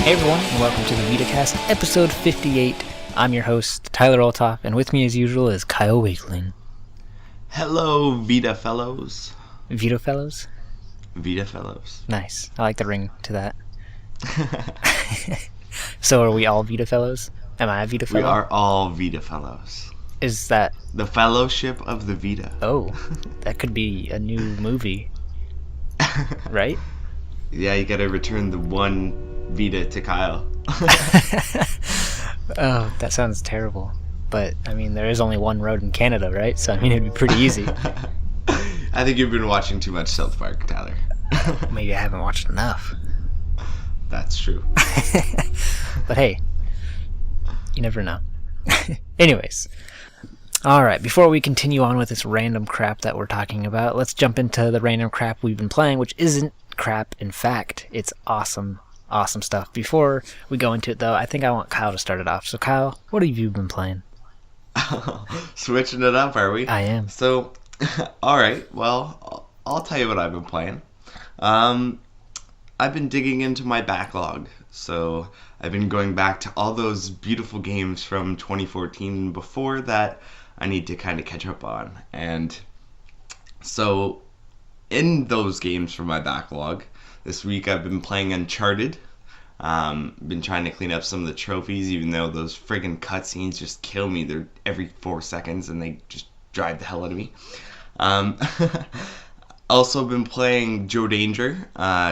Hey everyone, and welcome to the Vita Cast, episode 58. I'm your host, Tyler Olthoff, and with me as usual is Kyle Wakeling. Hello, Vita fellows. Vita fellows? Vita fellows. Nice. I like the ring to that. So are we all Vita fellows? Am I a Vita fellow? We are all Vita fellows. Is that... The Fellowship of the Vita. Oh, that could be a new movie. Right? Yeah, you gotta return the one Vita to Kyle. Oh, that sounds terrible. But, I mean, there is only one road in Canada, right? So, I mean, it'd be pretty easy. I think you've been watching too much South Park, Tyler. Maybe I haven't watched enough. That's true. But hey, you never know. Anyways. Alright, before we continue on with this random crap that we're talking about, let's jump into the random crap we've been playing, which isn't crap. In fact, it's awesome stuff. Before we go into it, though, I think I want Kyle to start it off. So, Kyle, what have you been playing? Switching it up, are we? I am. So, alright, well, I'll tell you what I've been playing. I've been digging into my backlog. So, I've been going back to all those beautiful games from 2014 and before that I need to kind of catch up on. And so, in those games from my backlog, this week I've been playing Uncharted. Been trying to clean up some of the trophies, even though those friggin' cutscenes just kill me. They're every 4 seconds and they just drive the hell out of me. Also been playing Joe Danger,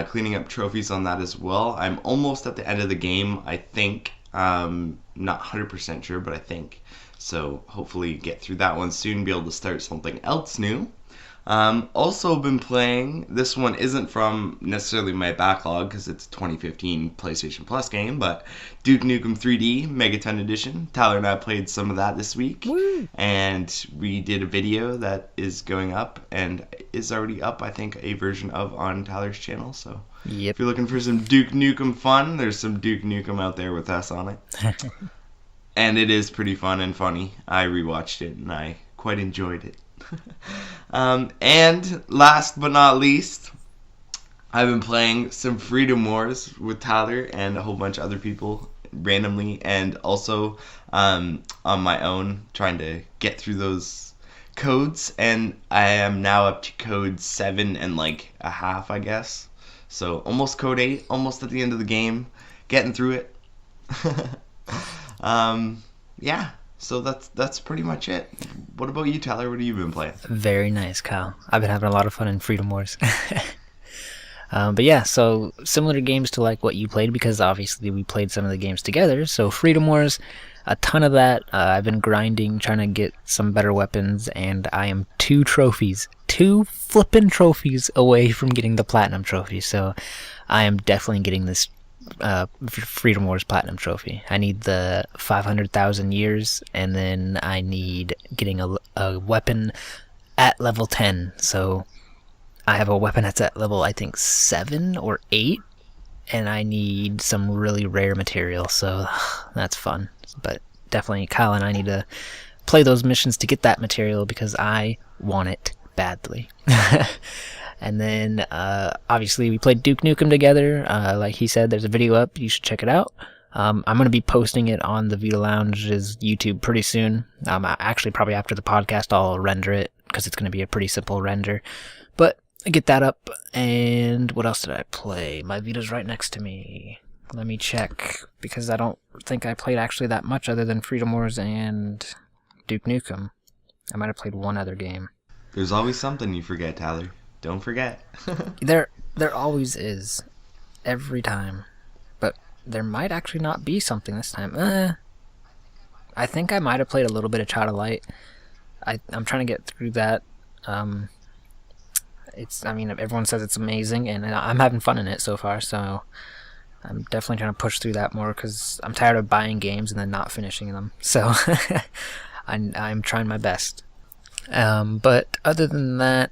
cleaning up trophies on that as well. I'm almost at the end of the game, I think. Not 100% sure, but I think. So hopefully get through that one soon, be able to start something else new. Also been playing, this one isn't from necessarily my backlog because it's a 2015 PlayStation Plus game, but Duke Nukem 3D Megaton Edition. Tyler and I played some of that this week. Woo! And we did a video that is going up and is already up, I think, a version of on Tyler's channel. So yep. If you're looking for some Duke Nukem fun, there's some Duke Nukem out there with us on it. And it is pretty fun and funny. I rewatched it and I quite enjoyed it. And last but not least, I've been playing some Freedom Wars with Tyler and a whole bunch of other people randomly, and also on my own, trying to get through those codes. And I am now up to code 7 and like a half, I guess. So almost code 8, almost at the end of the game, getting through it. Yeah. So that's pretty much it. What about you, Tyler? What have you been playing? Very nice, Kyle. I've been having a lot of fun in Freedom Wars. But yeah, so similar games to like what you played, because obviously we played some of the games together. So Freedom Wars, a ton of that. I've been grinding, trying to get some better weapons, and I am 2 flippin' trophies away from getting the Platinum Trophy. So I am definitely getting this Freedom Wars Platinum Trophy. I need the 500,000 years, and then I need getting a weapon at level 10. So I have a weapon that's at level, I think, 7 or 8, and I need some really rare material, so that's fun. But definitely Kyle and I need to play those missions to get that material because I want it badly. And then, obviously, we played Duke Nukem together. Like he said, there's a video up. You should check it out. I'm going to be posting it on the Vita Lounge's YouTube pretty soon. Actually, probably after the podcast, I'll render it because it's going to be a pretty simple render. But I get that up. And what else did I play? My Vita's right next to me. Let me check, because I don't think I played actually that much other than Freedom Wars and Duke Nukem. I might have played one other game. There's always something you forget, Tyler. Don't forget. There always is. Every time. But there might actually not be something this time. I think I might have played a little bit of Child of Light. I'm trying to get through that. Everyone says it's amazing, and I'm having fun in it so far, so I'm definitely trying to push through that more, because I'm tired of buying games and then not finishing them. So I'm trying my best. But other than that,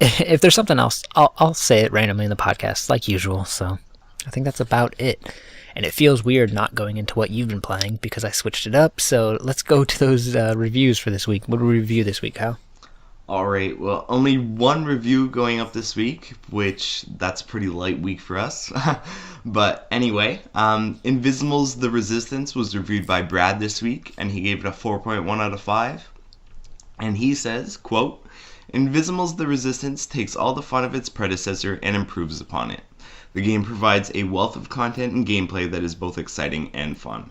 if there's something else, I'll say it randomly in the podcast, like usual. So I think that's about it. And it feels weird not going into what you've been playing because I switched it up. So let's go to those reviews for this week. What did we review this week, Kyle? All right, well, only one review going up this week, which that's a pretty light week for us. But anyway, Invisimals The Resistance was reviewed by Brad this week, and he gave it a 4.1 out of 5. And he says, quote, Invisimals The Resistance takes all the fun of its predecessor and improves upon it. The game provides a wealth of content and gameplay that is both exciting and fun.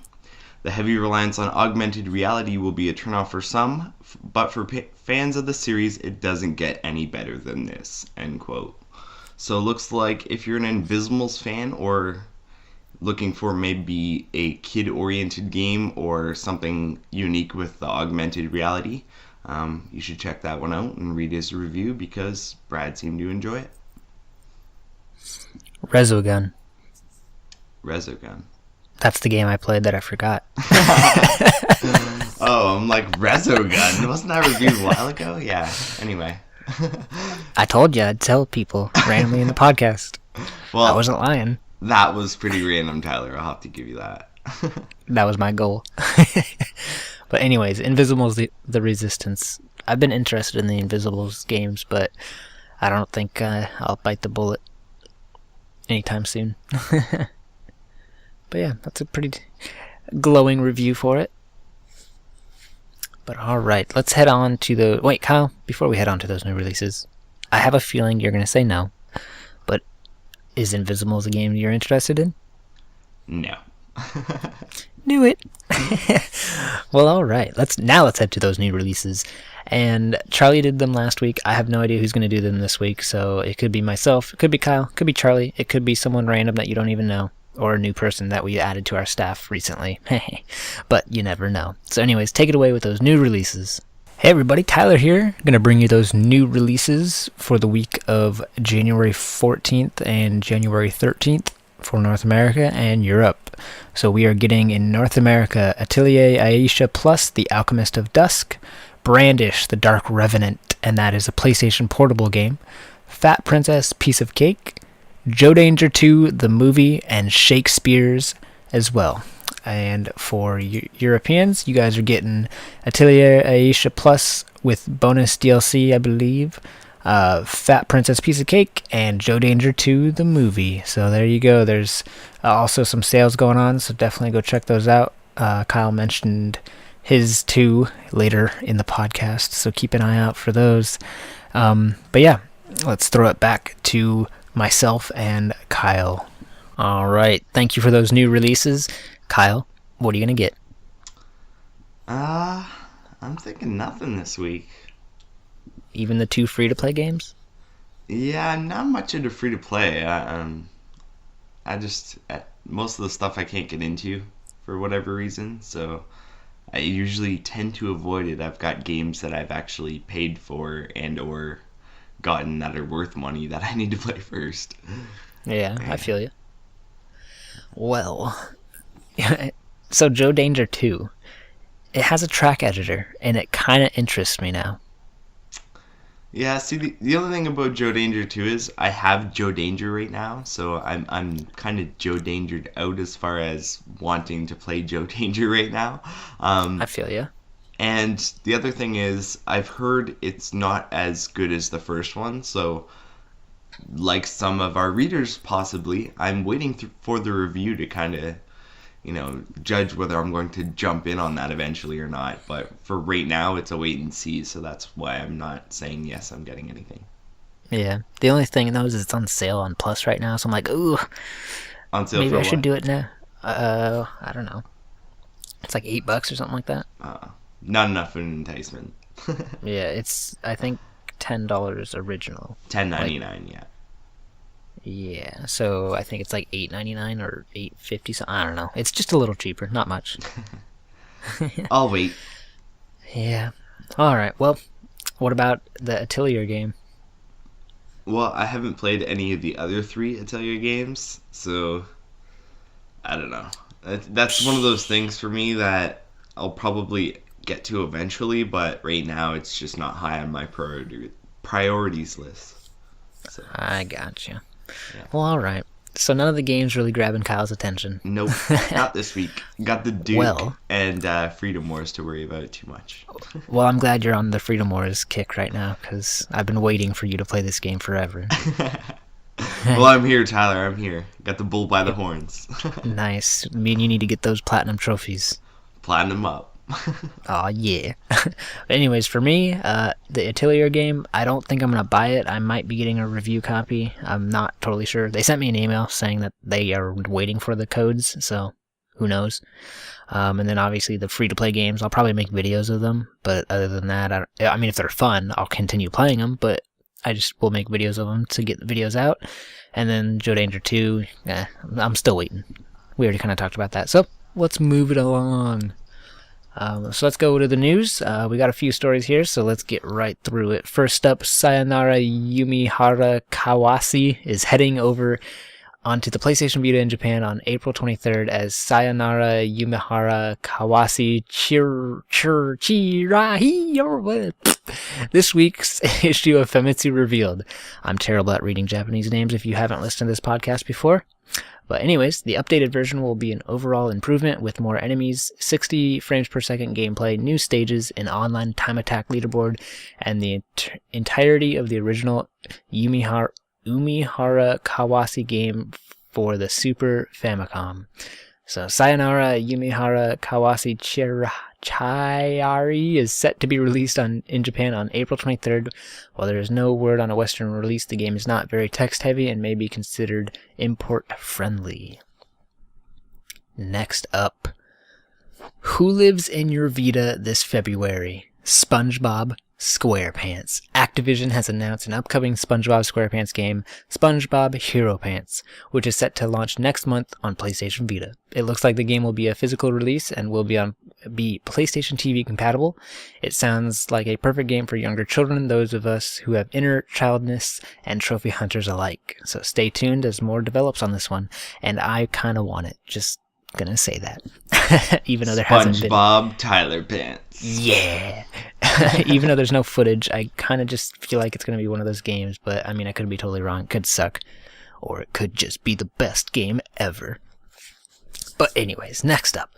The heavy reliance on augmented reality will be a turnoff for some, but for fans of the series, it doesn't get any better than this, end quote. So it looks like if you're an Invisimals fan or looking for maybe a kid-oriented game or something unique with the augmented reality, you should check that one out and read his review because Brad seemed to enjoy it. Resogun. Resogun. That's the game I played that I forgot. Oh, I'm like, Resogun. Wasn't that reviewed a while ago? Yeah. Anyway. I told you I'd tell people randomly in the podcast. Well, I wasn't lying. That was pretty random, Tyler. I'll have to give you that. That was my goal. But anyways, Invisibles the Resistance. I've been interested in the Invisibles games, but I don't think I'll bite the bullet anytime soon. But yeah, that's a pretty glowing review for it. But alright, let's head on to the... Wait, Kyle, before we head on to those new releases, I have a feeling you're going to say no. But is Invisibles a game you're interested in? No. Knew it. Well, alright, let's head to those new releases. And Charlie did them last week. I have no idea who's going to do them this week, so it could be myself, it could be Kyle, it could be Charlie, it could be someone random that you don't even know, or a new person that we added to our staff recently. But you never know. So anyways, take it away with those new releases. Hey everybody, Tyler here. I'm going to bring you those new releases for the week of January 14th and January 13th for North America and Europe. So we are getting in North America Atelier Aisha Plus, The Alchemist of Dusk, Brandish, The Dark Revenant, and that is a PlayStation Portable game, Fat Princess, Piece of Cake, Joe Danger 2, the movie, and Shakespeare's as well. And for Europeans, you guys are getting Atelier Aisha Plus with bonus DLC, I believe, Fat Princess Piece of Cake, and Joe Danger 2, the movie. So there you go. There's also some sales going on, so definitely go check those out. Kyle mentioned his two later in the podcast, so keep an eye out for those. But yeah, let's throw it back to myself and Kyle. Alright, thank you for those new releases. Kyle, what are you going to get? I'm thinking nothing this week. Even the two free-to-play games? Yeah, not much into free-to-play. I just, most of the stuff I can't get into for whatever reason, so I usually tend to avoid it. I've got games that I've actually paid for and or gotten that are worth money that I need to play first. Yeah, I feel you. Well, so Joe Danger 2, it has a track editor, and it kind of interests me now. Yeah, see, the other thing about Joe Danger 2 is I have Joe Danger right now, so I'm kind of Joe Dangered out as far as wanting to play Joe Danger right now. I feel you. And the other thing is, I've heard it's not as good as the first one, so like some of our readers possibly, I'm waiting for the review to kind of, judge whether I'm going to jump in on that eventually or not. But for right now, it's a wait and see, so that's why I'm not saying yes, I'm getting anything. Yeah, the only thing though is it's on sale on Plus right now, so I'm like, ooh, on sale maybe for I should what? do it now. I don't know. It's like $8 or something like that. Not enough of an enticement. Yeah, it's I think $10 original. $10.99, yeah. Yeah, so I think it's like $8.99 or $8.50. So I don't know. It's just a little cheaper, not much. I'll wait. Yeah. All right. Well, what about the Atelier game? Well, I haven't played any of the other three Atelier games, so I don't know. That's one of those things for me that I'll probably get to eventually, but right now it's just not high on my priorities list. So. I gotcha. Yeah. Well, all right. So none of the games really grabbing Kyle's attention. Nope, not this week. Got the Duke Well. and Freedom Wars to worry about too much. Well, I'm glad you're on the Freedom Wars kick right now, because I've been waiting for you to play this game forever. Well, I'm here, Tyler. I'm here. Got the bull by the horns. Nice. Me and you need to get those platinum trophies. Platinum up. Oh yeah. But anyways, for me, the Atelier game, I don't think I'm gonna buy it. I might be getting a review copy. I'm not totally sure. They sent me an email saying that they are waiting for the codes, so who knows. And then obviously the free-to-play games, I'll probably make videos of them. But other than that, I mean, if they're fun, I'll continue playing them. But I just will make videos of them to get the videos out. And then Joe Danger 2, I'm still waiting. We already kind of talked about that. So let's move it along. So let's go to the news. We got a few stories here, so let's get right through it. First up, Sayonara Yumihara Kawase is heading over onto the PlayStation Vita in Japan on April 23rd as Sayonara Yumihara Kawase Chirahi or what? This week's issue of Famitsu revealed. I'm terrible at reading Japanese names if you haven't listened to this podcast before. But anyways, the updated version will be an overall improvement with more enemies, 60 frames per second gameplay, new stages, an online time attack leaderboard, and the entirety of the original Umihara Kawase game for the Super Famicom. So Sayonara Yumihara Kawase Chayari is set to be released in Japan on April 23rd. While there is no word on a Western release, the game is not very text-heavy and may be considered import-friendly. Next up, who lives in your Vita this February? SpongeBob SquarePants. Activision has announced an upcoming SpongeBob SquarePants game, SpongeBob Hero Pants, which is set to launch next month on PlayStation Vita. It looks like the game will be a physical release and will be PlayStation TV compatible. It sounds like a perfect game for younger children, those of us who have inner childness and trophy hunters alike. So stay tuned as more develops on this one, and I kind of want it. Just gonna say that. Even though there hasn't been SpongeBob Tyler Pants. Yeah. Even though there's no footage, I kind of just feel like it's going to be one of those games, but I mean, I could be totally wrong. It could suck, or it could just be the best game ever. But anyways, next up.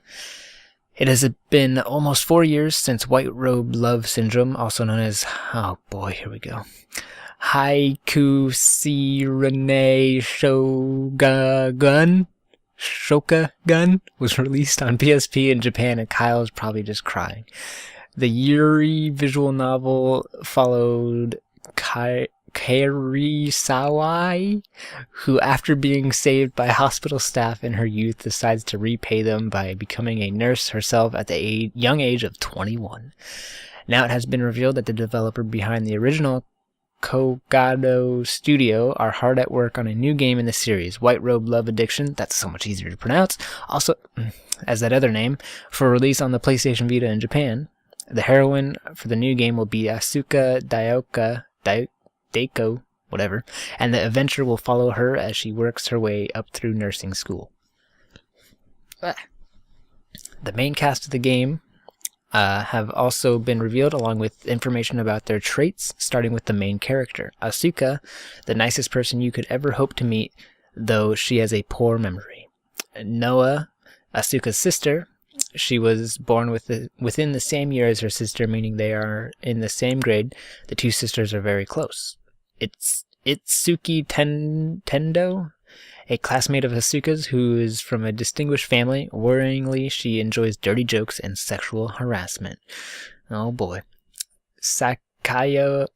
It has been almost 4 years since White Robe Love Syndrome, also known as, oh boy, here we go, Haiku Sirene Shokagun was released on PSP in Japan, and Kyle's probably just crying. The Yuri visual novel followed Kairi-sawai, who after being saved by hospital staff in her youth decides to repay them by becoming a nurse herself at the young age of 21. Now it has been revealed that the developer behind the original Kogado Studio are hard at work on a new game in the series, White Robe Love Addiction, that's so much easier to pronounce, also as that other name, for release on the PlayStation Vita in Japan. The heroine for the new game will be Asuka Daiko, whatever, and the adventure will follow her as she works her way up through nursing school. The main cast of the game have also been revealed, along with information about their traits, starting with the main character. Asuka, the nicest person you could ever hope to meet, though she has a poor memory. Noah, Asuka's sister, she was born within the same year as her sister, meaning they are in the same grade. The two sisters are very close. It's Itsuki Tendo, a classmate of Asuka's who is from a distinguished family. Worryingly, she enjoys dirty jokes and sexual harassment. Oh boy. Sakuya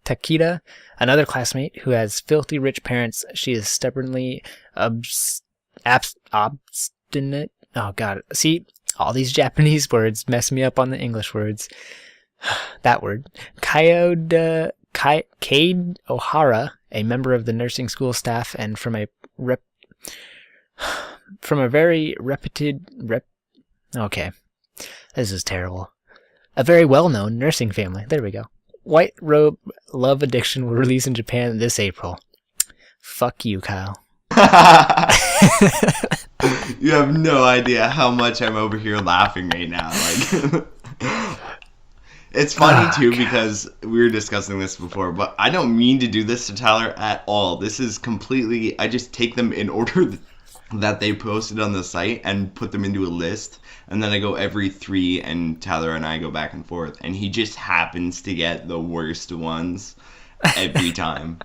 Takeda, another classmate who has filthy rich parents. She is stubbornly obstinate. Oh god. See, all these Japanese words mess me up on the English words. That word. Kade Ohara, a member of the nursing school staff and from a very okay, this is terrible. A very well-known nursing family. There we go. White Robe Love Addiction will release in Japan this April. Fuck you, Kyle. You have no idea how much I'm over here laughing right now. Like, It's funny too God. because we were discussing this before, but I don't mean to do this to Tyler at all. This is completely, I just take them in order that they posted on the site and put them into a list, and then I go every three, and Tyler and I go back and forth, and he just happens to get the worst ones every time.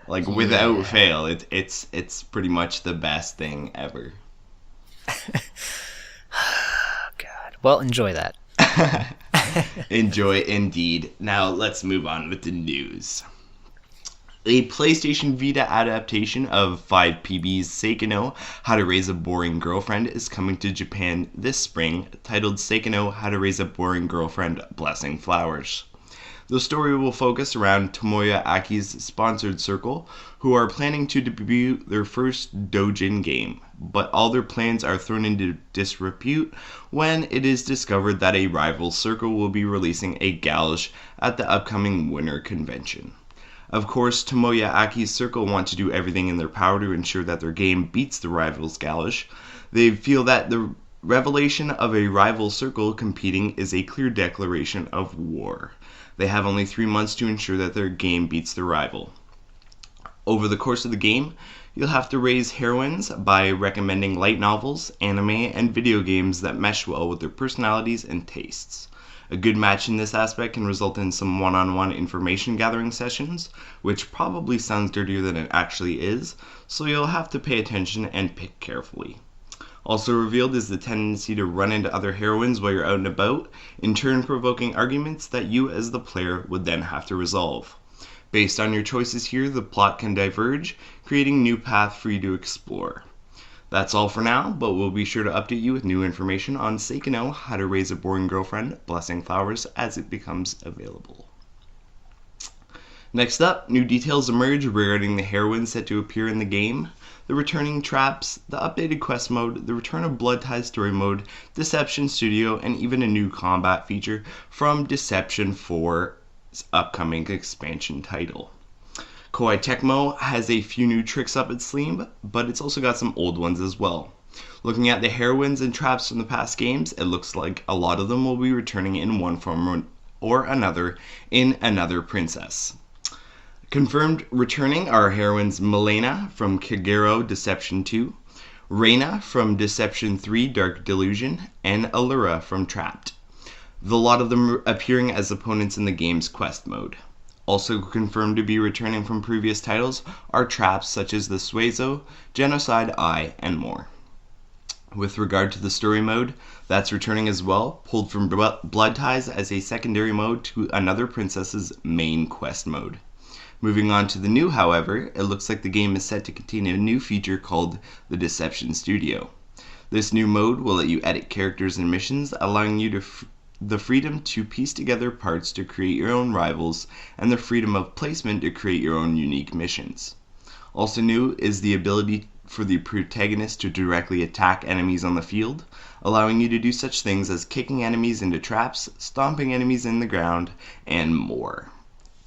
Like without Yeah. fail, it's pretty much the best thing ever. Oh, God. Well, enjoy that. Enjoy indeed. Now let's move on with the news. A PlayStation Vita adaptation of 5PB's Seikano How to Raise a Boring Girlfriend is coming to Japan this spring, titled Seikano How to Raise a Boring Girlfriend Blessing Flowers. The story will focus around Tomoya Aki's sponsored circle, who are planning to debut their first doujin game, but all their plans are thrown into disrepute when it is discovered that a rival circle will be releasing a gouge at the upcoming winter convention. Of course, Tomoya Aki's circle want to do everything in their power to ensure that their game beats the rival's gouge. They feel that the revelation of a rival circle competing is a clear declaration of war. They have only 3 months to ensure that their game beats the rival. Over the course of the game, you'll have to raise heroines by recommending light novels, anime, and video games that mesh well with their personalities and tastes. A good match in this aspect can result in some one-on-one information gathering sessions, which probably sounds dirtier than it actually is, so you'll have to pay attention and pick carefully. Also revealed is the tendency to run into other heroines while you're out and about, in turn provoking arguments that you as the player would then have to resolve. Based on your choices here, the plot can diverge, creating new paths for you to explore. That's all for now, but we'll be sure to update you with new information on Seikano How to Raise a Boring Girlfriend Blessing Flowers as it becomes available. Next up, new details emerge regarding the heroines set to appear in the game, the returning traps, the updated quest mode, the return of Blood Ties story mode, Deception Studio, and even a new combat feature from Deception 4's upcoming expansion title. Koei Tecmo has a few new tricks up its sleeve, but it's also got some old ones as well. Looking at the heroines and traps from the past games, it looks like a lot of them will be returning in one form or another in Another Princess. Confirmed returning are heroines Milena from Kagero Deception 2, Reina from Deception 3 Dark Delusion, and Allura from Trapped. The lot of them appearing as opponents in the game's quest mode. Also confirmed to be returning from previous titles are traps such as the Suezo, Genocide Eye, and more. With regard to the story mode, that's returning as well, pulled from Blood Ties as a secondary mode to Another Princess's main quest mode. Moving on to the new, however, it looks like the game is set to contain a new feature called the Deception Studio. This new mode will let you edit characters and missions, allowing you the freedom to piece together parts to create your own rivals, and the freedom of placement to create your own unique missions. Also new is the ability for the protagonist to directly attack enemies on the field, allowing you to do such things as kicking enemies into traps, stomping enemies in the ground, and more.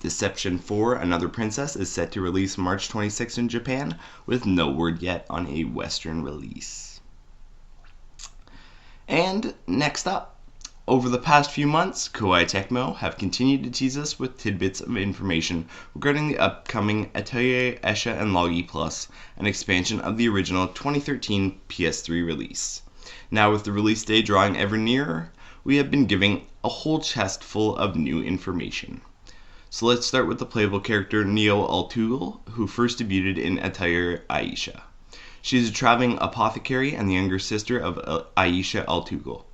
Deception 4 Another Princess is set to release March 26 in Japan, with no word yet on a Western release. And next up, over the past few months, Koei Tecmo have continued to tease us with tidbits of information regarding the upcoming Atelier Esha and Logi Plus, an expansion of the original 2013 PS3 release. Now with the release day drawing ever nearer, we have been giving a whole chest full of new information. So let's start with the playable character Neo Altugal, who first debuted in Atelier Aisha. She is a traveling apothecary and the younger sister of Aisha Altugal.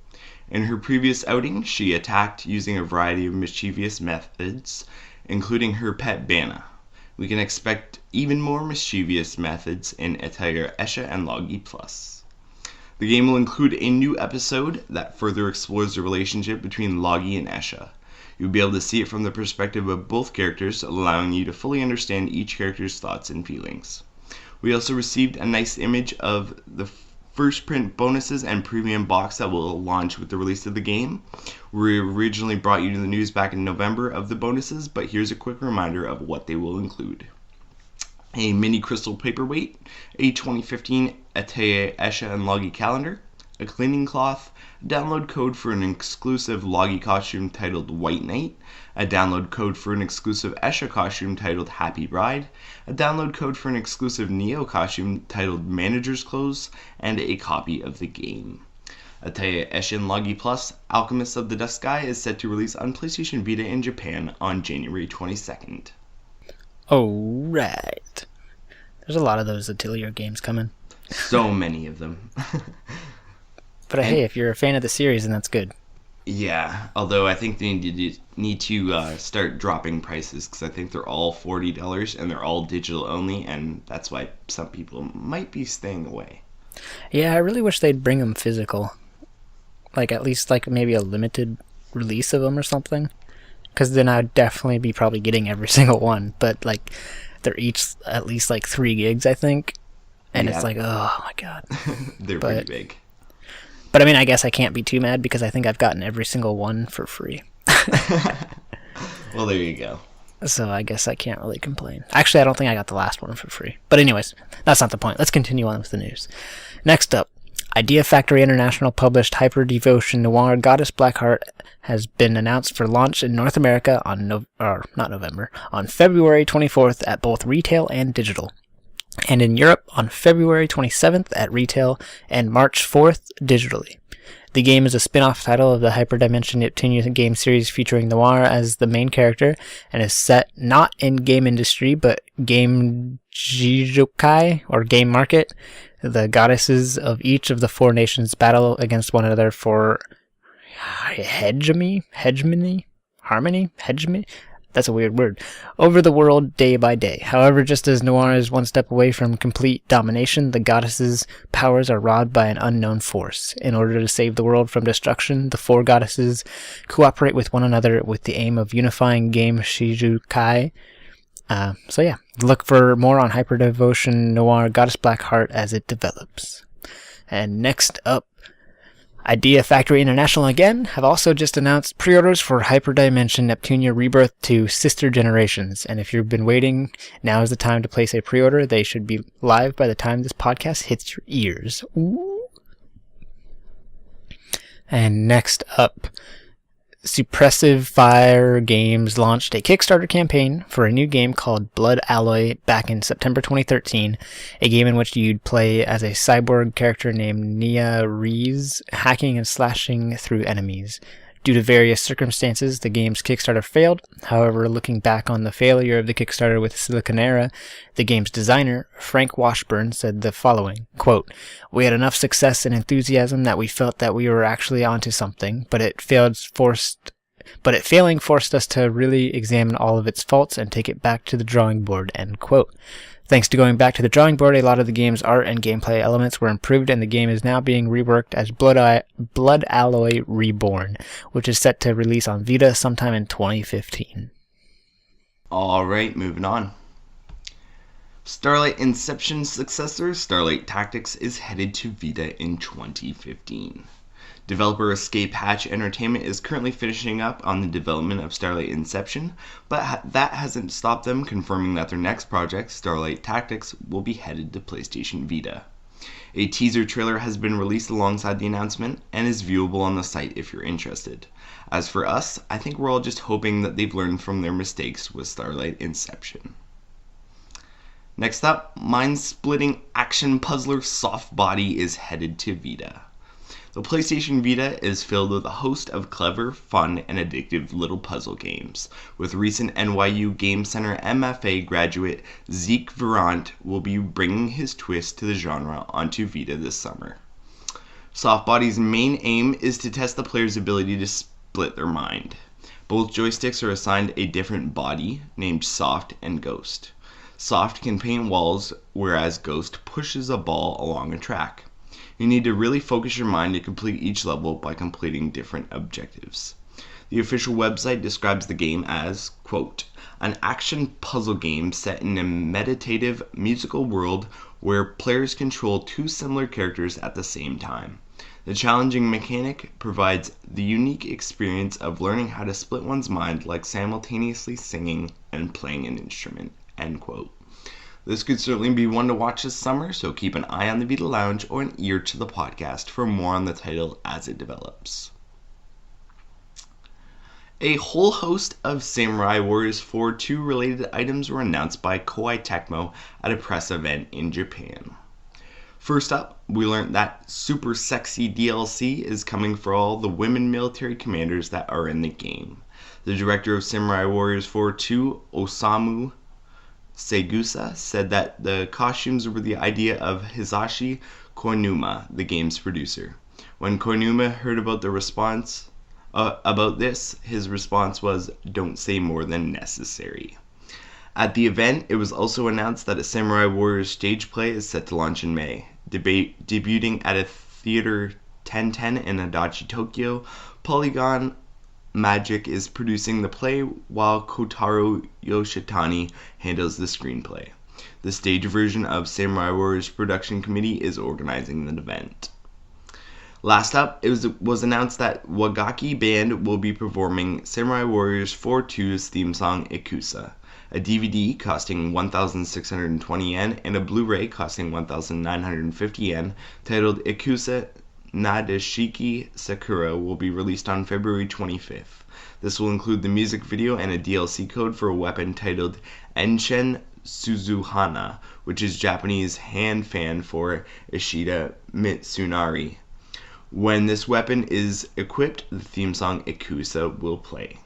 In her previous outing, she attacked using a variety of mischievous methods, including her pet Bana. We can expect even more mischievous methods in Atelier Esha and Logi Plus. The game will include a new episode that further explores the relationship between Logi and Esha. You'll be able to see it from the perspective of both characters, allowing you to fully understand each character's thoughts and feelings. We also received a nice image of the first print bonuses and premium box that will launch with the release of the game. We originally brought you to the news back in November of the bonuses, but here's a quick reminder of what they will include. A mini crystal paperweight, a 2015 Atelier Esha and Logi calendar, a cleaning cloth, a download code for an exclusive Logi costume titled White Knight, a download code for an exclusive Esha costume titled Happy Bride, a download code for an exclusive Neo costume titled Manager's Clothes, and a copy of the game. Ataya Eshin Logi Plus, Alchemist of the Dusk Sky is set to release on PlayStation Vita in Japan on January 22nd. Alright. There's a lot of those Atelier games coming. So many of them. But hey, if you're a fan of the series, then that's good. Yeah, although I think they need to start dropping prices because I think they're all $40 and they're all digital only, and that's why some people might be staying away. Yeah, I really wish they'd bring them physical. Like, at least, like, maybe a limited release of them or something. Because then I'd definitely be probably getting every single one. But, like, they're each at least, like, 3 gigs, I think. And yeah. It's like, oh, my God. They're pretty big. But, I mean, I guess I can't be too mad because I think I've gotten every single one for free. Well, there you go. So I guess I can't really complain. Actually, I don't think I got the last one for free. But anyways, that's not the point. Let's continue on with the news. Next up, Idea Factory International published Hyper Devotion Noir Goddess Blackheart has been announced for launch in North America on on February 24th at both retail and digital, and in Europe on February 27th at retail and March 4th digitally. The game is a spin-off title of the Hyperdimension Neptunia game series featuring Noir as the main character and is set not in game industry but game jijukai or game market. The goddesses of each of the 4 nations battle against one another for hegemony. That's a weird word. Over the world day by day. However, just as Noir is one step away from complete domination, the goddesses' powers are robbed by an unknown force. In order to save the world from destruction, the 4 goddesses cooperate with one another with the aim of unifying game Shijukai. So yeah, look for more on Hyper Devotion Noir Goddess Blackheart as it develops. And next up, Idea Factory International again have also just announced pre-orders for Hyperdimension Neptunia Rebirth to Sister Generations, and if you've been waiting, now is the time to place a pre-order. They should be live by the time this podcast hits your ears. Ooh. And next up, Suppressive Fire Games launched a Kickstarter campaign for a new game called Blood Alloy back in September 2013, a game in which you'd play as a cyborg character named Nia Rees, hacking and slashing through enemies. Due to various circumstances, the game's Kickstarter failed. However, looking back on the failure of the Kickstarter with Siliconera, the game's designer, Frank Washburn, said the following, quote, "We had enough success and enthusiasm that we felt that we were actually onto something, but failing forced us to really examine all of its faults and take it back to the drawing board," end quote. Thanks to going back to the drawing board, a lot of the game's art and gameplay elements were improved, and the game is now being reworked as Blood Alloy Reborn, which is set to release on Vita sometime in 2015. Alright, moving on. Starlight Inception's successor, Starlight Tactics, is headed to Vita in 2015. Developer Escape Hatch Entertainment is currently finishing up on the development of Starlight Inception, but that hasn't stopped them confirming that their next project, Starlight Tactics, will be headed to PlayStation Vita. A teaser trailer has been released alongside the announcement and is viewable on the site if you're interested. As for us, I think we're all just hoping that they've learned from their mistakes with Starlight Inception. Next up, mind-splitting action puzzler Soft Body is headed to Vita. The PlayStation Vita is filled with a host of clever, fun, and addictive little puzzle games, with recent NYU Game Center MFA graduate Zeke Verant will be bringing his twist to the genre onto Vita this summer. Softbody's main aim is to test the player's ability to split their mind. Both joysticks are assigned a different body, named Soft and Ghost. Soft can paint walls, whereas Ghost pushes a ball along a track. You need to really focus your mind to complete each level by completing different objectives. The official website describes the game as, quote, an action puzzle game set in a meditative musical world where players control 2 similar characters at the same time. The challenging mechanic provides the unique experience of learning how to split one's mind like simultaneously singing and playing an instrument, end quote. This could certainly be one to watch this summer, so keep an eye on the Vita Lounge or an ear to the podcast for more on the title as it develops. A whole host of Samurai Warriors 4 2 related items were announced by Koei Tecmo at a press event in Japan. First up, we learned that Super Sexy DLC is coming for all the women military commanders that are in the game. The director of Samurai Warriors 4 2, Osamu Segusa, said that the costumes were the idea of Hisashi Koinuma, the game's producer. When Koinuma heard about the response about this, his response was, "Don't say more than necessary." At the event, it was also announced that a Samurai Warriors stage play is set to launch in May. Debuting at a Theater 1010 in Adachi, Tokyo, Polygon Magic is producing the play while Kotaro Yoshitani handles the screenplay. The stage version of Samurai Warriors production committee is organizing the event. Last up, it was announced that Wagaki Band will be performing Samurai Warriors 4 2's theme song Ikusa. A DVD costing 1,620 yen and a Blu-ray costing 1,950 yen titled Ikusa Nadeshiki Sakura will be released on February 25th. This will include the music video and a DLC code for a weapon titled Enshin Suzuhana, which is Japanese hand fan for Ishida Mitsunari. When this weapon is equipped, the theme song Ikusa will play.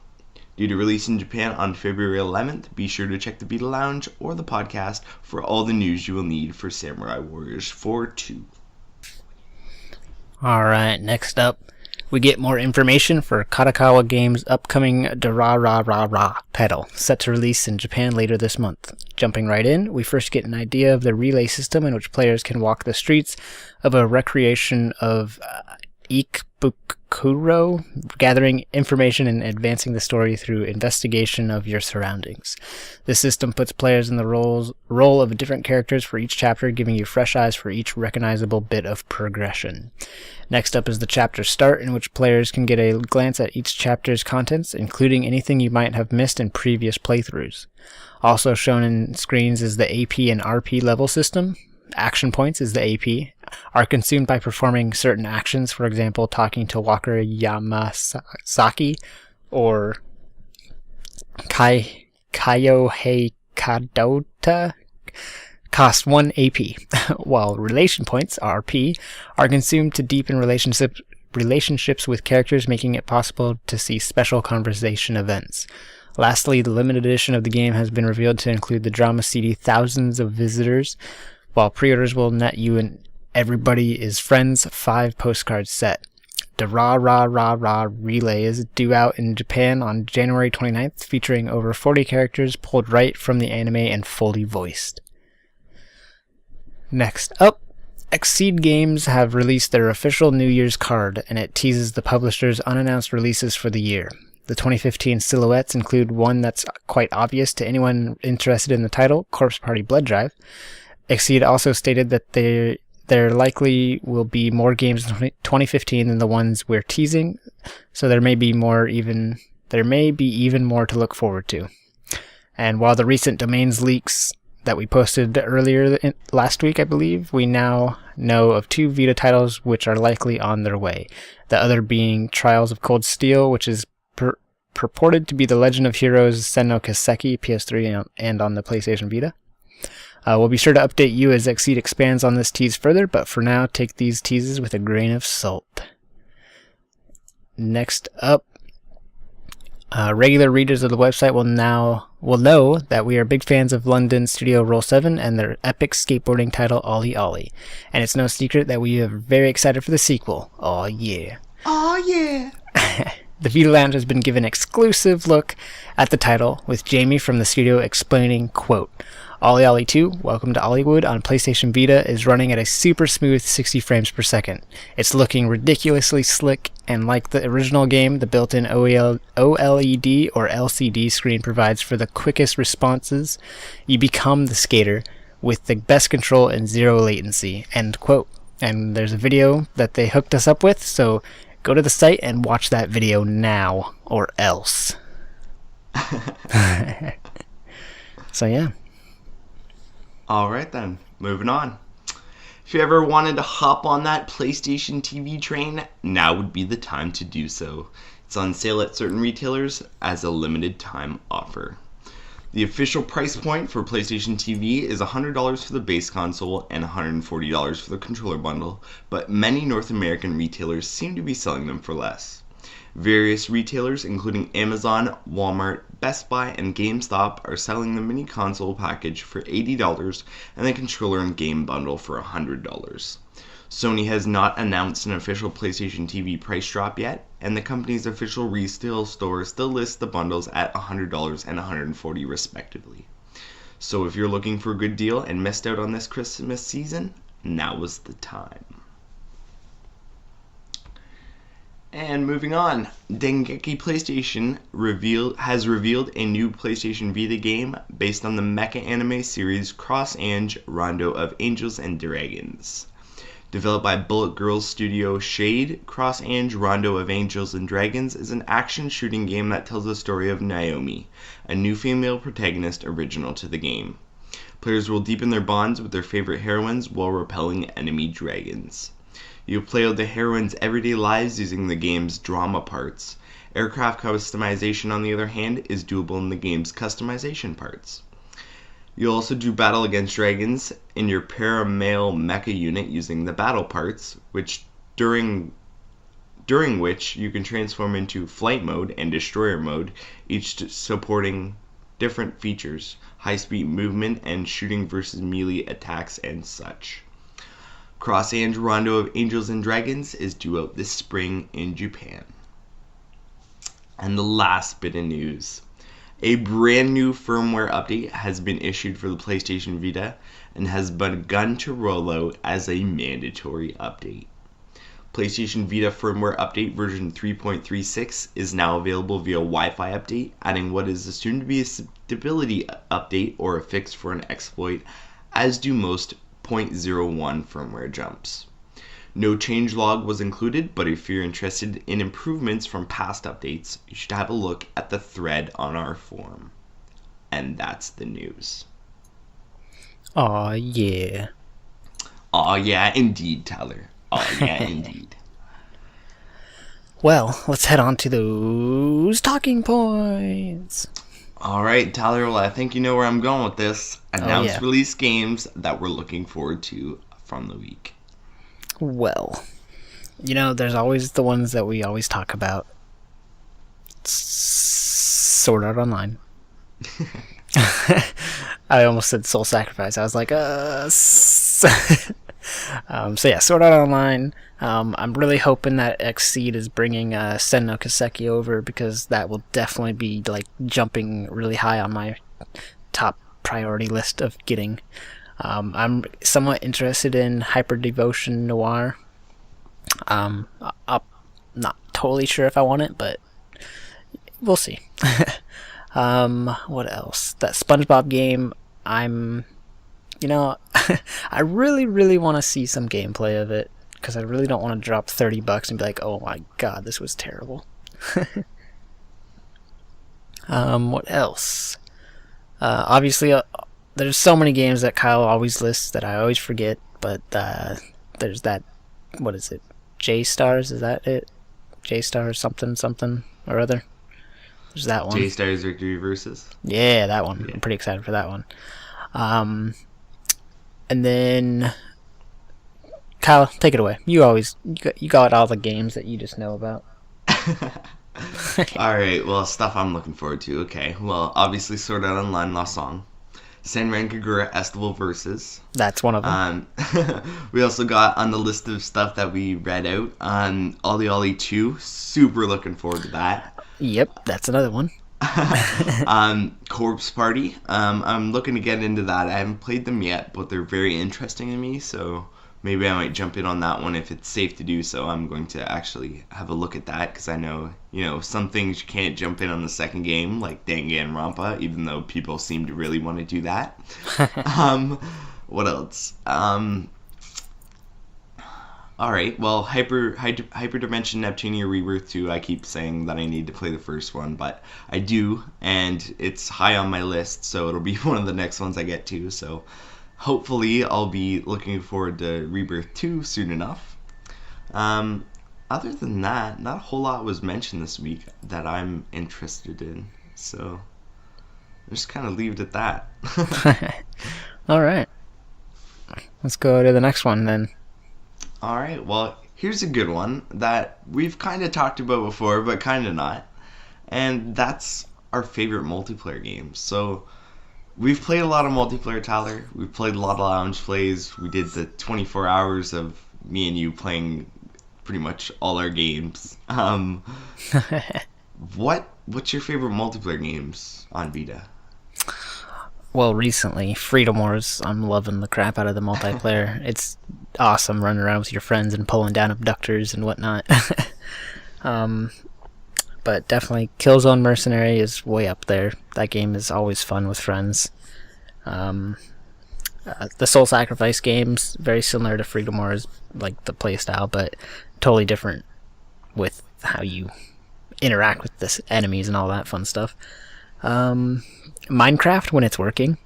Due to release in Japan on February 11th, be sure to check the Vita Lounge or the podcast for all the news you will need for Samurai Warriors 4 2. Alright, next up, we get more information for Kadokawa Games' upcoming Durarara title, set to release in Japan later this month. Jumping right in, we first get an idea of the relay system in which players can walk the streets of a recreation of Ikebukuro, gathering information and advancing the story through investigation of your surroundings. This system puts players in the role of different characters for each chapter, giving you fresh eyes for each recognizable bit of progression. Next up is the chapter start, in which players can get a glance at each chapter's contents, including anything you might have missed in previous playthroughs. Also shown in screens is the AP and RP level system. Action points is the AP, are consumed by performing certain actions, for example, talking to Walker Yamasaki or Kayohei Kadota, cost 1 AP, while relation points, RP, are consumed to deepen relationships with characters, making it possible to see special conversation events. Lastly, the limited edition of the game has been revealed to include the drama CD Thousands of Visitors, while pre-orders will net you an Everybody is Friends 5 postcard set. Durarara Relay is due out in Japan on January 29th, featuring over 40 characters pulled right from the anime and fully voiced. Next up, Exceed Games have released their official New Year's card, and it teases the publisher's unannounced releases for the year. The 2015 silhouettes include one that's quite obvious to anyone interested in the title, Corpse Party Blood Drive. Exceed also stated that there likely will be more games in 2015 than the ones we're teasing, so there may be even more to look forward to. And while the recent domains leaks that we posted earlier last week, I believe, we now know of 2 Vita titles which are likely on their way. The other being Trials of Cold Steel, which is purported to be The Legend of Heroes Senno Kaseki, PS3 and on the PlayStation Vita. We'll be sure to update you as Exceed expands on this tease further, but for now, take these teases with a grain of salt. Next up, regular readers of the website will know that we are big fans of London studio Roll7 and their epic skateboarding title Ollie Ollie, and it's no secret that we are very excited for the sequel. Aw yeah. Aw yeah. The Vita Lounge has been given an exclusive look at the title, with Jamie from the studio explaining, quote, Ollie Ollie 2, Welcome to Ollywood on PlayStation Vita is running at a super smooth 60 frames per second. It's looking ridiculously slick, and like the original game, the built-in OLED or LCD screen provides for the quickest responses. You become the skater with the best control and zero latency, end quote. And there's a video that they hooked us up with, so go to the site and watch that video now, or else. So yeah. Alright then, moving on. If you ever wanted to hop on that PlayStation TV train, now would be the time to do so. It's on sale at certain retailers as a limited time offer. The official price point for PlayStation TV is $100 for the base console and $140 for the controller bundle, but many North American retailers seem to be selling them for less. Various retailers, including Amazon, Walmart, Best Buy, and GameStop, are selling the mini console package for $80 and the controller and game bundle for $100. Sony has not announced an official PlayStation TV price drop yet, and the company's official retail store still lists the bundles at $100 and $140 respectively. So if you're looking for a good deal and missed out on this Christmas season, now was the time. And moving on, Dengeki PlayStation has revealed a new PlayStation Vita game based on the mecha anime series Cross-Ange Rondo of Angels and Dragons. Developed by Bullet Girls studio Shade, Cross-Ange Rondo of Angels and Dragons is an action shooting game that tells the story of Naomi, a new female protagonist original to the game. Players will deepen their bonds with their favorite heroines while repelling enemy dragons. You'll play out the heroines' everyday lives using the game's drama parts. Aircraft customization, on the other hand, is doable in the game's customization parts. You'll also do battle against dragons in your paramale mecha unit using the battle parts, which during which you can transform into flight mode and destroyer mode, each supporting different features, high-speed movement, and shooting versus melee attacks and such. Cross-Ange Rondo of Angels and Dragons is due out this spring in Japan. And the last bit of news. A brand new firmware update has been issued for the PlayStation Vita and has begun to roll out as a mandatory update. PlayStation Vita firmware update version 3.36 is now available via Wi-Fi update, adding what is assumed to be a stability update or a fix for an exploit, as do most 0.01 firmware jumps. No changelog was included, but if you're interested in improvements from past updates, you should have a look at the thread on our forum. And that's the news. Aw, yeah. Aw, yeah, indeed, Tyler. Aw, yeah, indeed. Well, let's head on to those talking points. Alright, Tyler, well, I think you know where I'm going with this. Announce yeah. release games that we're looking forward to from the week. Well, there's always the ones that we always talk about. Sword Art Online. I almost said Soul Sacrifice. I was like, so yeah, Sword Art Online. I'm really hoping that Xseed is bringing Sen no Kaseki over, because that will definitely be like jumping really high on my top priority list of getting. I'm somewhat interested in Hyper Devotion Noir. I'm not totally sure if I want it, but we'll see. What else? That SpongeBob game, I really, really want to see some gameplay of it, because I really don't want to drop $30 and be like, oh my god, this was terrible. What else? Obviously, there's so many games that Kyle always lists that I always forget, but there's that, what is it? J-Stars, is that it? J-Stars something or other? There's that one. J-Stars Victory Versus? Yeah, that one. Yeah. I'm pretty excited for that one. And then, Kyle, take it away. You got all the games that you just know about. Alright, well, stuff I'm looking forward to. Okay, well, obviously Sword Art Online Lost Song. Senran Kagura Estival Versus. That's one of them. We also got on the list of stuff that we read out on Ollie Ollie 2. Super looking forward to that. Yep, that's another one. Corpse Party. I'm looking to get into that. I haven't played them yet, but they're very interesting to me, so maybe I might jump in on that one if it's safe to do so. I'm going to actually have a look at that, because I know, some things you can't jump in on the second game, like Danganronpa, even though people seem to really want to do that. What else? Alright, well, Hyperdimension Neptunia Rebirth 2, I keep saying that I need to play the first one, but I do, and it's high on my list, so it'll be one of the next ones I get to, so hopefully I'll be looking forward to Rebirth 2 soon enough. Um, Other than that, not a whole lot was mentioned this week that I'm interested in. So I'll just kind of leave it at that. All right. Let's go to the next one then. All right, well, here's a good one that we've kind of talked about before, but kind of not. And that's our favorite multiplayer games. So we've played a lot of multiplayer, Tyler. We've played a lot of lounge plays. We did the 24 hours of me and you playing pretty much all our games. What's your favorite multiplayer games on Vita? Well, recently, Freedom Wars. I'm loving the crap out of the multiplayer. It's awesome running around with your friends and pulling down abductors and whatnot. But definitely Killzone Mercenary is way up there. That game is always fun with friends. The Soul Sacrifice games, very similar to Freedom Wars, like the playstyle, but totally different with how you interact with the enemies and all that fun stuff. Minecraft when it's working.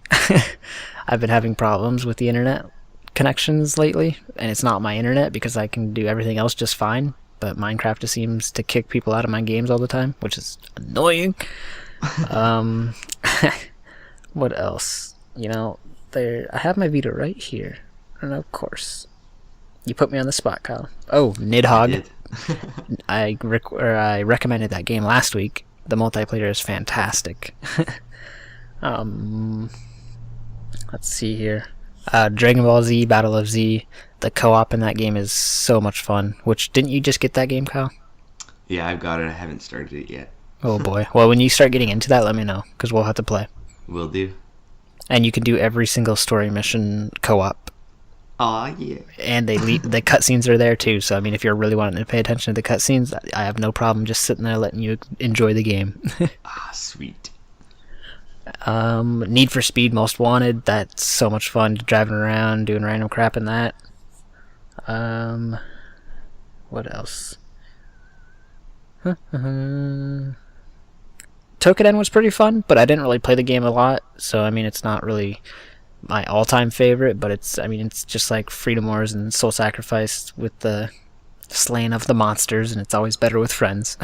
I've been having problems with the internet connections lately, and it's not my internet because I can do everything else just fine, but Minecraft just seems to kick people out of my games all the time, which is annoying. What else? I have my Vita right here, and of course you put me on the spot, Kyle. Oh, Nidhogg. I recommended that game last week. The multiplayer is fantastic. Let's see here. Dragon Ball Z, Battle of Z. The co-op in that game is so much fun. Which, didn't you just get that game, Kyle? Yeah, I've got it. I haven't started it yet. Oh boy. Well, when you start getting into that, let me know, because we'll have to play. Will do. And you can do every single story mission co-op. Aw, yeah. And the cutscenes are there too, so I mean, if you're really wanting to pay attention to the cutscenes, I have no problem just sitting there letting you enjoy the game. Ah, sweet. Need for Speed Most Wanted, that's so much fun, driving around, doing random crap in that. What else? Tokuden was pretty fun, but I didn't really play the game a lot, so I mean, it's not really my all-time favorite, but it's just like Freedom Wars and Soul Sacrifice with the slaying of the monsters, and it's always better with friends.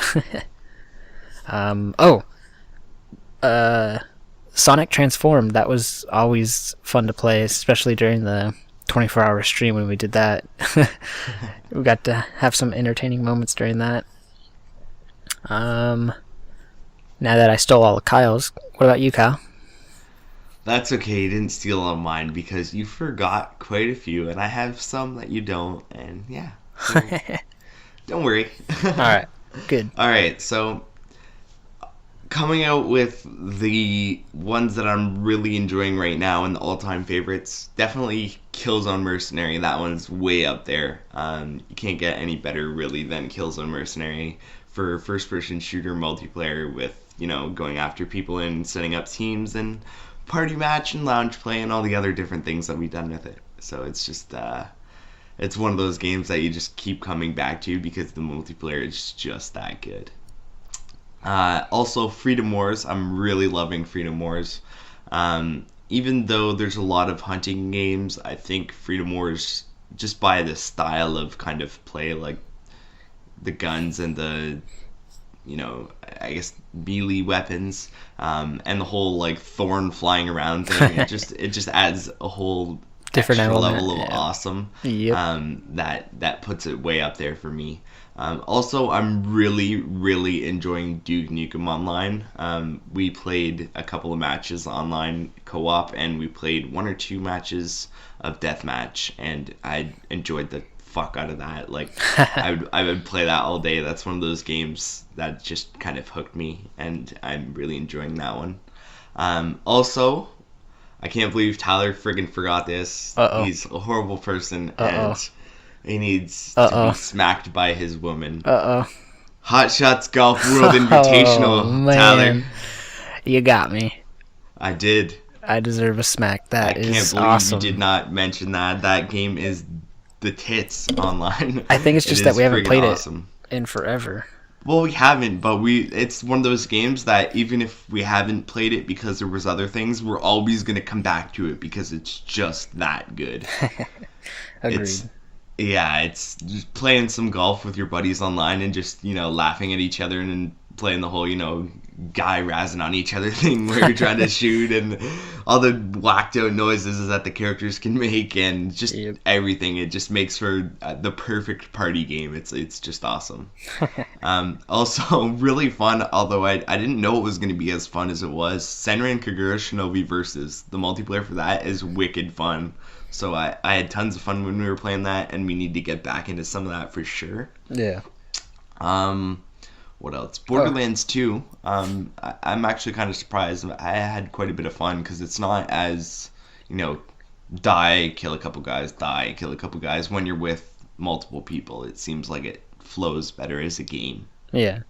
Sonic Transformed, that was always fun to play, especially during the 24-hour stream when we did that. We got to have some entertaining moments during that. Now that I stole all of Kyle's, what about you, Kyle? That's okay, you didn't steal all mine because you forgot quite a few, and I have some that you don't, and yeah. So don't worry. Alright, good. Alright, so coming out with the ones that I'm really enjoying right now and the all-time favorites, definitely Killzone Mercenary. That one's way up there. You can't get any better, really, than Killzone Mercenary for first-person shooter multiplayer with, going after people and setting up teams and party match and lounge play and all the other different things that we've done with it. So it's just, it's one of those games that you just keep coming back to because the multiplayer is just that good. Also, Freedom Wars. I'm really loving Freedom Wars. Even though there's a lot of hunting games, I think Freedom Wars, just by the style of kind of play, like the guns and the, I guess melee weapons, and the whole like thorn flying around thing, it just adds a whole different extra element, level of awesome. Yep. That puts it way up there for me. Also, I'm really enjoying Duke Nukem Online. We played a couple of matches online co-op, and we played 1 or 2 matches of deathmatch, and I enjoyed the fuck out of that. Like, I would play that all day. That's one of those games that just kind of hooked me, and I'm really enjoying that one. Also, I can't believe Tyler friggin' forgot this. Uh-oh. He's a horrible person, Uh-oh. and he needs to be smacked by his woman. Hot Shots Golf World Invitational, man. Tyler. You got me. I did. I deserve a smack. That I is can't believe awesome. you did not mention that. That game is the tits online. I think it's just It that is we haven't friggin' played awesome. it in forever. Well, we haven't, but it's one of those games that even if we haven't played it because there was other things, we're always going to come back to it because it's just that good. Agreed. It's Yeah, it's just playing some golf with your buddies online and just, laughing at each other and then playing the whole, guy razzing on each other thing where you're trying to shoot and all the whacked out noises that the characters can make and just Yep. everything. It just makes for the perfect party game. It's just awesome. Also, really fun, although I didn't know it was going to be as fun as it was. Senran Kagura Shinobi Versus. The multiplayer for that is wicked fun. So I had tons of fun when we were playing that, and we need to get back into some of that for sure. Yeah. What else? Borderlands 2. I'm actually kind of surprised. I had quite a bit of fun because it's not as, die, kill a couple guys, die, kill a couple guys. When you're with multiple people, it seems like it flows better as a game. Yeah.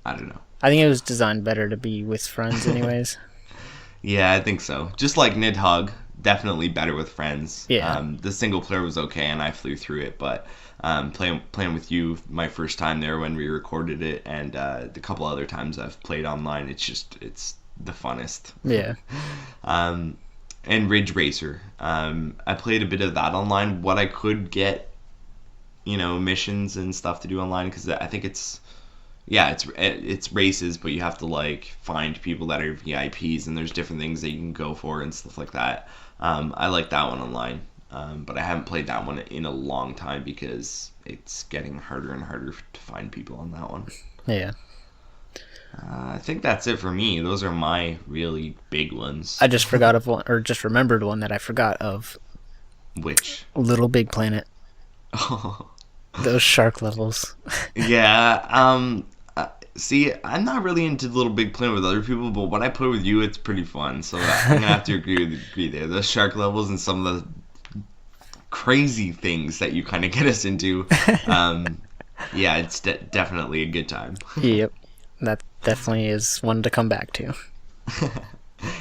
I don't know. I think it was designed better to be with friends anyways. Yeah, I think so. Just like Nidhogg, definitely better with friends. Yeah. The single player was okay, and I flew through it, but playing with you my first time there when we recorded it, and the couple other times I've played online, it's the funnest. Yeah. And Ridge Racer. I played a bit of that online. What I could get, missions and stuff to do online, because I think it's races, but you have to like find people that are VIPs, and there's different things that you can go for and stuff like that. I like that one online, but I haven't played that one in a long time because it's getting harder and harder to find people on that one. Yeah. I think that's it for me. Those are my really big ones. I just forgot of one, or just remembered one that I forgot of. Which? Little Big Planet. Those shark levels. Yeah. See, I'm not really into Little Big Planet with other people, but when I play with you, it's pretty fun. So I'm gonna have to agree there. Those shark levels and some of the crazy things that you kind of get us into. Yeah, it's definitely a good time. Yep. That definitely is one to come back to.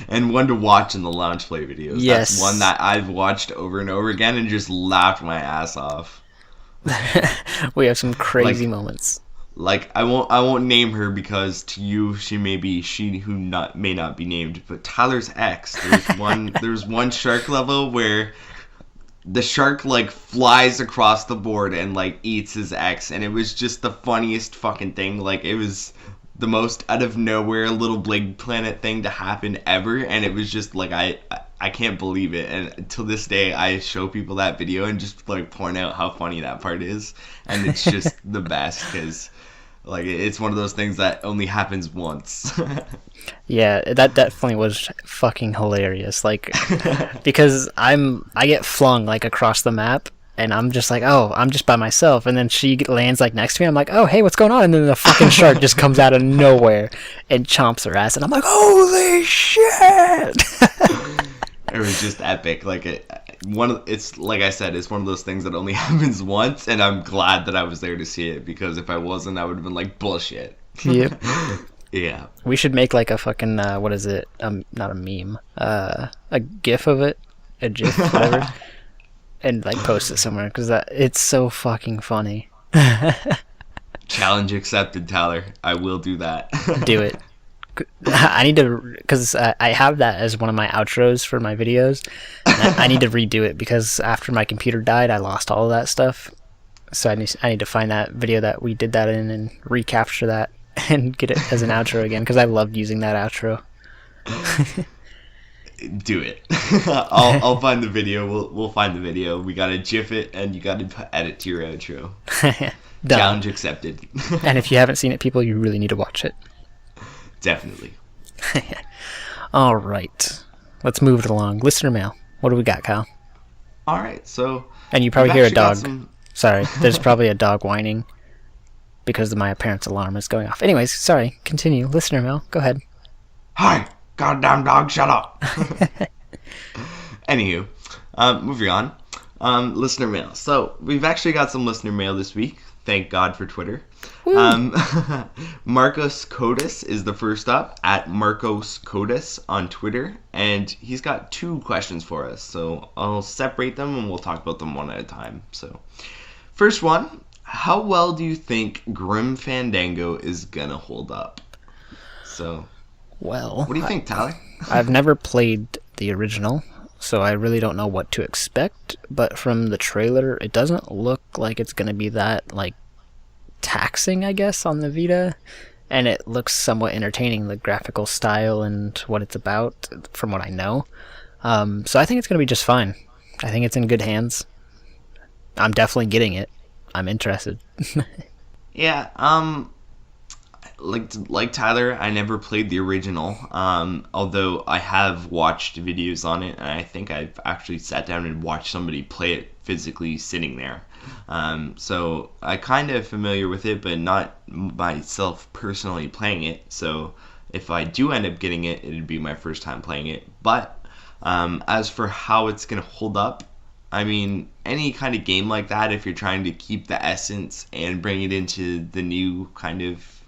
And one to watch in the lounge play videos. Yes. That's one that I've watched over and over again and just laughed my ass off. We have some crazy moments. Like I won't name her because to you she may be may not be named, but Tyler's ex. There's one shark level where the shark like flies across the board and like eats his ex, and it was just the funniest fucking thing. Like it was the most out of nowhere Little Big Planet thing to happen ever, and it was just like I can't believe it, and to this day I show people that video and just like point out how funny that part is, and it's just the best because like it's one of those things that only happens once. Yeah, that definitely was fucking hilarious. Like, because I get flung like across the map, and I'm just like, oh, I'm just by myself, and then she lands like next to me. I'm like, oh, hey, what's going on? And then the fucking shark just comes out of nowhere and chomps her ass, and I'm like, holy shit! It was just epic. Like it's like I said, it's one of those things that only happens once, and I'm glad that I was there to see it, because if I wasn't, I would have been like bullshit. Yep. Yeah. We should make like a fucking what is it? Not a meme. A GIF of it, a GIF, whatever, and like post it somewhere because it's so fucking funny. Challenge accepted, Tyler. I will do that. Do it. I need to, because I have that as one of my outros for my videos. I need to redo it because after my computer died, I lost all of that stuff. So I need to find that video that we did that in and recapture that and get it as an outro again because I loved using that outro. Do it. I'll find the video. We'll find the video. We gotta GIF it, and you gotta edit to your outro. Done. Challenge accepted. And if you haven't seen it, people, you really need to watch it. Definitely. All right, let's move it along. Listener mail. What do we got, Kyle? All right, so And you probably we've hear a actually got dog. some- Sorry, there's probably a dog whining because my parents' alarm is going off. Anyways, sorry. Continue. Listener mail. Go ahead. Hi, goddamn dog, shut up. Anywho, moving on. Listener mail. So we've actually got some listener mail this week. Thank God for Twitter. Marcos Codis is the first up, at Marcos Codis on Twitter, and he's got 2 questions for us. So I'll separate them and we'll talk about them one at a time. So, first one: How well do you think Grim Fandango is gonna hold up? So, Well, what do you think, Tyler? I've never played the original, so I really don't know what to expect. But from the trailer, it doesn't look like it's going to be that like taxing, I guess, on the Vita. And it looks somewhat entertaining, the graphical style and what it's about, from what I know. So I think it's going to be just fine. I think it's in good hands. I'm definitely getting it. I'm interested. Yeah, like Tyler, I never played the original. Although I have watched videos on it, and I think I've actually sat down and watched somebody play it physically sitting there. So I kind of familiar with it, but not myself personally playing it. So if I do end up getting it, it'd be my first time playing it. But as for how it's gonna hold up, I mean, any kind of game like that, if you're trying to keep the essence and bring it into the new kind of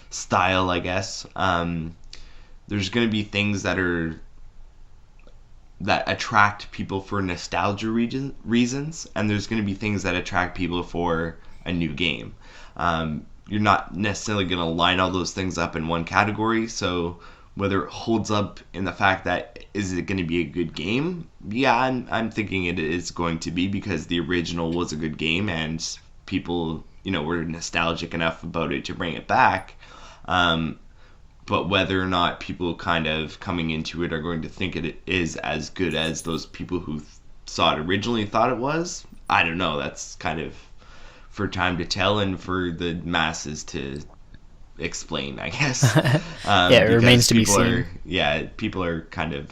style, I guess, there's going to be things that attract people for nostalgia reasons, and there's going to be things that attract people for a new game. You're not necessarily going to line all those things up in one category, so whether it holds up in the fact that is it going to be a good game? Yeah, I'm thinking it is going to be, because the original was a good game and people, were nostalgic enough about it to bring it back. But whether or not people kind of coming into it are going to think it is as good as those people who saw it originally thought it was, I don't know. That's kind of for time to tell and for the masses to explain, I guess. Yeah, it remains to be seen. People are kind of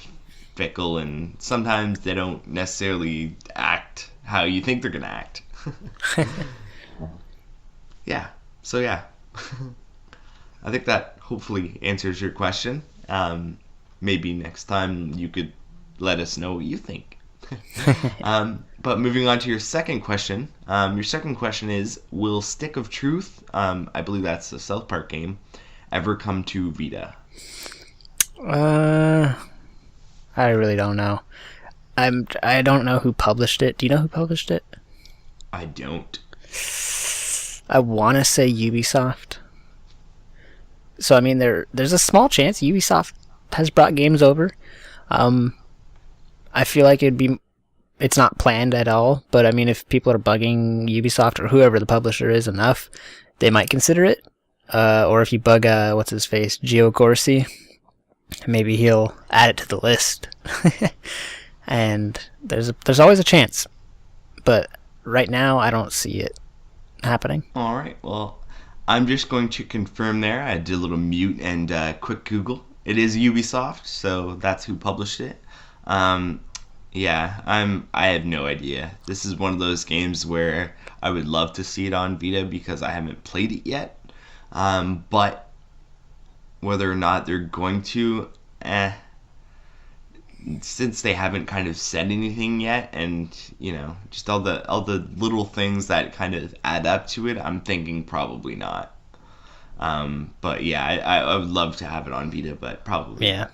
fickle, and sometimes they don't necessarily act how you think they're gonna act. Yeah. So yeah, I think that hopefully answers your question. Maybe next time you could let us know what you think. But moving on to your second question. Your second question is, will Stick of Truth, I believe that's the South Park game, ever come to Vita? I really don't know. I don't know who published it. Do you know who published it? I don't. I want to say Ubisoft. So I mean, there's a small chance Ubisoft has brought games over. I feel like it's not planned at all, but I mean, if people are bugging Ubisoft or whoever the publisher is enough, they might consider it. Or if you bug, what's his face, Gio Corsi, maybe he'll add it to the list. And there's always a chance, but right now I don't see it happening. All right, well, I'm just going to confirm there. I did a little mute and quick Google. It is Ubisoft, so that's who published it. Yeah, I have no idea. This is one of those games where I would love to see it on Vita because I haven't played it yet. But whether or not they're going to, since they haven't kind of said anything yet, and just all the little things that kind of add up to it, I'm thinking probably not. But yeah, I would love to have it on Vita, but probably not.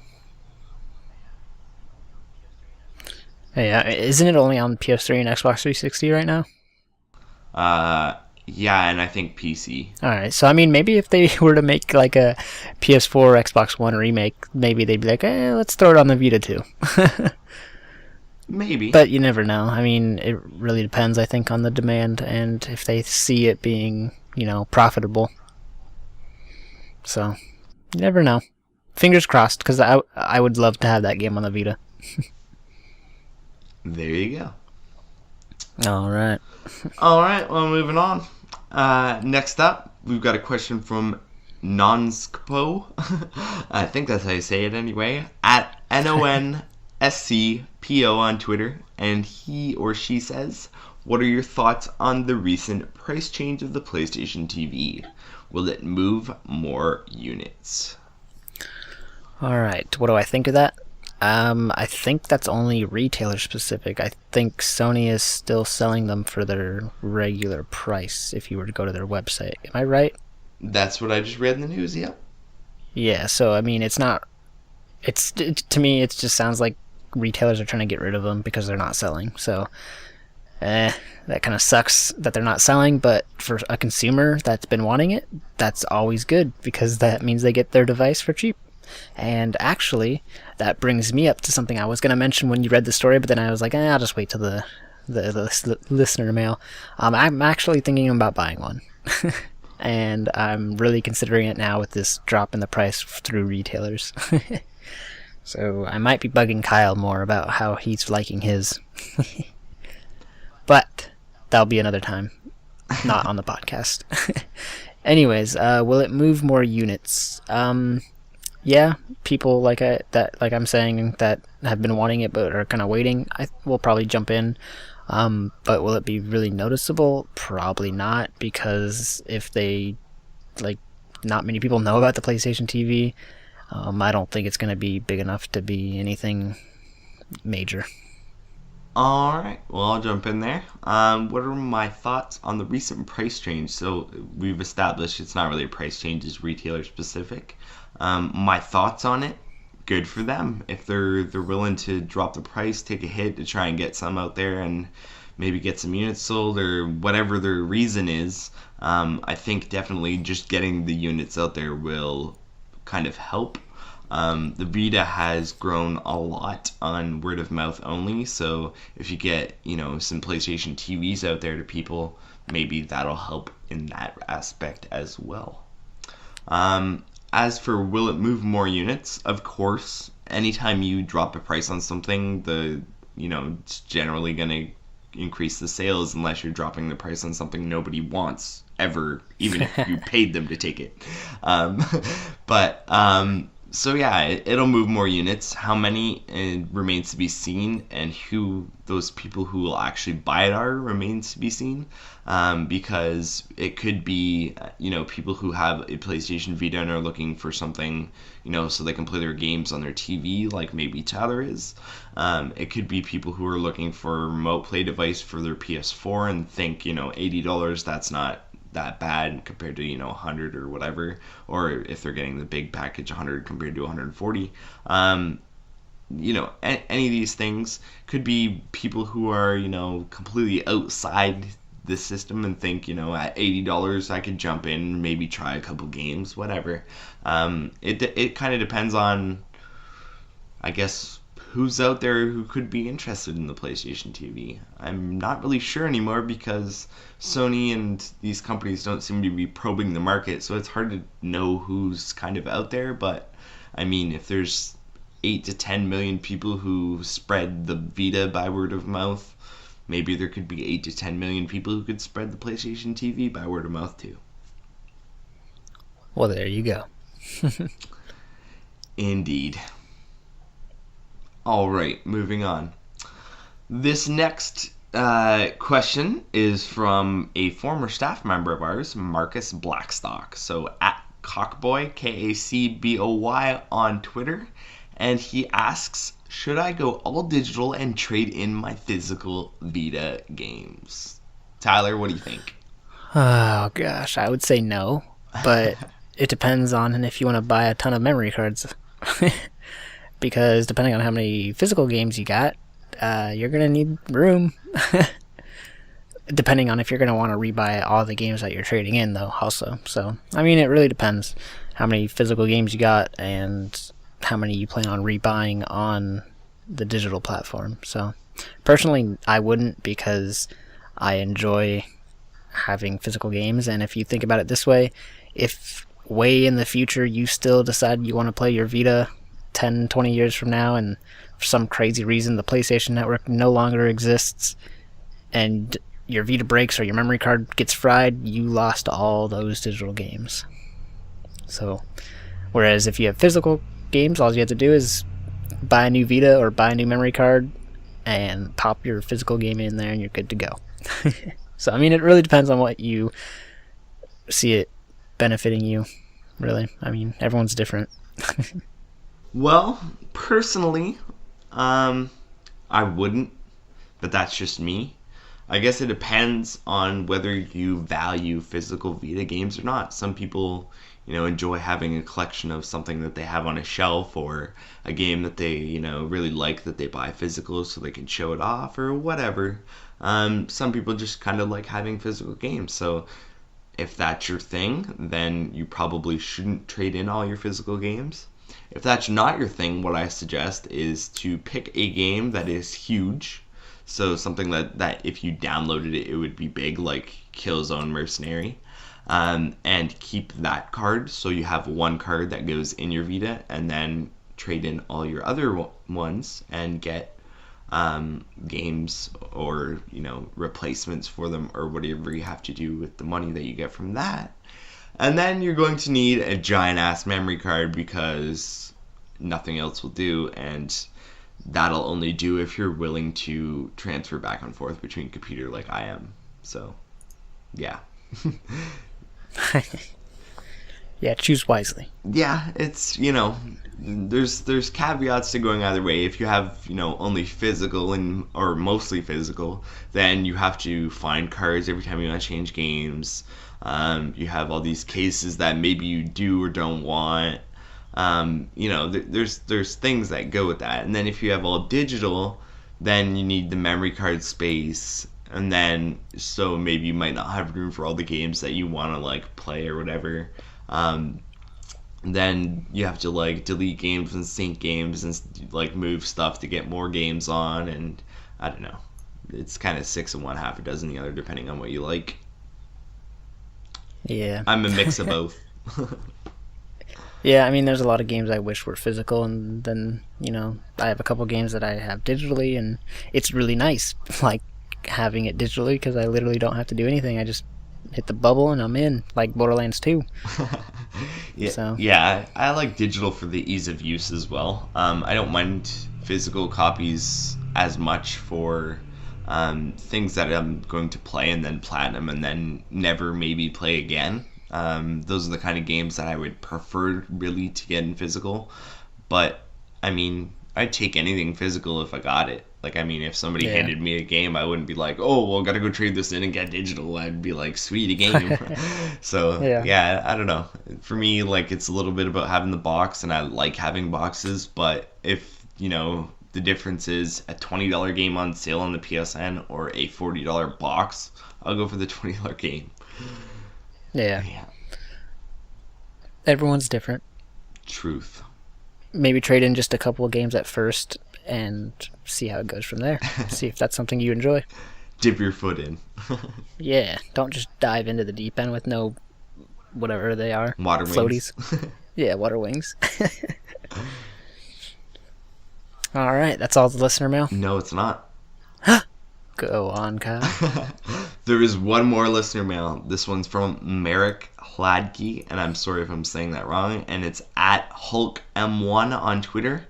Yeah, isn't it only on PS3 and Xbox 360 right now? Yeah, and I think PC. Alright, so I mean, maybe if they were to make like a PS4 or Xbox One remake, maybe they'd be like, let's throw it on the Vita too. Maybe. But you never know. I mean, it really depends, I think, on the demand and if they see it being, profitable. So, you never know. Fingers crossed, because I would love to have that game on the Vita. There you go. All right. All right, well, moving on. Next up, we've got a question from Nonskpo. I think that's how you say it anyway. At NONSCPO on Twitter. And he or she says, what are your thoughts on the recent price change of the PlayStation TV? Will it move more units? All right. What do I think of that? I think that's only retailer specific. I think Sony is still selling them for their regular price if you were to go to their website. Am I right? That's what I just read in the news, yeah. Yeah, so I mean, to me, it just sounds like retailers are trying to get rid of them because they're not selling. So that kind of sucks that they're not selling, but for a consumer that's been wanting it, that's always good because that means they get their device for cheap. And actually, that brings me up to something I was going to mention when you read the story, but then I was like, I'll just wait till the listener mail. I'm actually thinking about buying one. And I'm really considering it now with this drop in the price through retailers. So I might be bugging Kyle more about how he's liking his. But that'll be another time, not on the podcast. Anyways, will it move more units? Yeah, people like I'm saying that have been wanting it but are kind of waiting. I will probably jump in. But will it be really noticeable? Probably not, because if they not many people know about the PlayStation TV. I don't think it's going to be big enough to be anything major. Alright, well, I'll jump in there. What are my thoughts on the recent price change? So, we've established it's not really a price change, it's retailer specific. My thoughts on it? Good for them. If they're willing to drop the price, take a hit to try and get some out there and maybe get some units sold or whatever their reason is, I think definitely just getting the units out there will kind of help. The Vita has grown a lot on word of mouth only, so if you get, some PlayStation TVs out there to people, maybe that'll help in that aspect as well. As for will it move more units? Of course, anytime you drop a price on something, it's generally going to increase the sales unless you're dropping the price on something nobody wants ever, even if you paid them to take it. So yeah, it'll move more units. How many remains to be seen, and who those people who will actually buy it are remains to be seen. Because it could be, people who have a PlayStation Vita and are looking for something, so they can play their games on their TV, like maybe Tyler is. It could be people who are looking for a remote play device for their PS4 and think, $80, that's not that bad compared to $100 or whatever, or if they're getting the big package, $100 compared to $140. Any of these things could be people who are completely outside the system and think at $80 I could jump in, maybe try a couple games, whatever. It kind of depends on, I guess, who's out there who could be interested in the PlayStation TV. I'm not really sure anymore because Sony and these companies don't seem to be probing the market, so it's hard to know who's kind of out there. But I mean, if there's 8 to 10 million people who spread the Vita by word of mouth, maybe there could be 8 to 10 million people who could spread the PlayStation TV by word of mouth too. Well, there you go. Indeed. All right, moving on. This next question is from a former staff member of ours, Marcus Blackstock. So at Cockboy, Kacboy on Twitter. And he asks, should I go all digital and trade in my physical Vita games? Tyler, what do you think? Oh gosh, I would say no, but it depends on if you want to buy a ton of memory cards. Because depending on how many physical games you got, you're going to need room. Depending on if you're going to want to rebuy all the games that you're trading in, though, also. So, I mean, it really depends how many physical games you got and how many you plan on rebuying on the digital platform. So, personally, I wouldn't, because I enjoy having physical games. And if you think about it this way, if way in the future you still decide you want to play your Vita 10, 20 years from now, and for some crazy reason the PlayStation Network no longer exists, and your Vita breaks or your memory card gets fried, you lost all those digital games. So, whereas if you have physical games, all you have to do is buy a new Vita or buy a new memory card and pop your physical game in there and you're good to go. So, I mean, it really depends on what you see it benefiting you, really. I mean, everyone's different. Well, personally, I wouldn't, but that's just me. I guess it depends on whether you value physical Vita games or not. Some people, enjoy having a collection of something that they have on a shelf, or a game that they, really like, that they buy physical so they can show it off or whatever. Some people just kind of like having physical games. So if that's your thing, then you probably shouldn't trade in all your physical games. If that's not your thing, what I suggest is to pick a game that is huge. So something that if you downloaded it, it would be big, like Killzone Mercenary. And keep that card, so you have one card that goes in your Vita, and then trade in all your other ones and get games, or replacements for them, or whatever you have to do with the money that you get from that. And then you're going to need a giant ass memory card, because nothing else will do, and that'll only do if you're willing to transfer back and forth between computer like I am. So yeah. Yeah, choose wisely. Yeah, it's, there's caveats to going either way. If you have, only physical or mostly physical, then you have to find cards every time you want to change games. You have all these cases that maybe you do or don't want. There's things that go with that. And then if you have all digital, then you need the memory card space. And then, so maybe you might not have room for all the games that you want to, like, play or whatever. Then you have to, like, delete games and sync games and, like, move stuff to get more games on. And I don't know. It's kind of 6 of one, half a dozen the other, depending on what you like. Yeah. I'm a mix of both. Yeah, I mean, there's a lot of games I wish were physical, and then, I have a couple games that I have digitally, and it's really nice, like, having it digitally, because I literally don't have to do anything. I just hit the bubble and I'm in, like Borderlands 2. Yeah, So. yeah, I like digital for the ease of use as well. I don't mind physical copies as much for things that I'm going to play and then platinum and then never maybe play again. Those are the kind of games that I would prefer really to get in physical. But I mean, I'd take anything physical if I got it. Like, I mean, if somebody handed me a game, I wouldn't be like, oh, well, gotta go trade this in and get digital. I'd be like, sweet, a game. So, yeah, I don't know. For me, like, it's a little bit about having the box, and I like having boxes. But if, the difference is a $20 game on sale on the PSN or a $40 box, I'll go for the $20 game. Yeah. Everyone's different. Truth. Maybe trade in just a couple of games at first and see how it goes from there. See if that's something you enjoy. Dip your foot in. Yeah, don't just dive into the deep end with no whatever they are. Water floaties. Wings. Yeah, water wings. All right, that's all the listener mail? No, it's not. Go on, Kyle. There is one more listener mail. This one's from Merrick Hladke, and I'm sorry if I'm saying that wrong, and it's at HulkM1 on Twitter.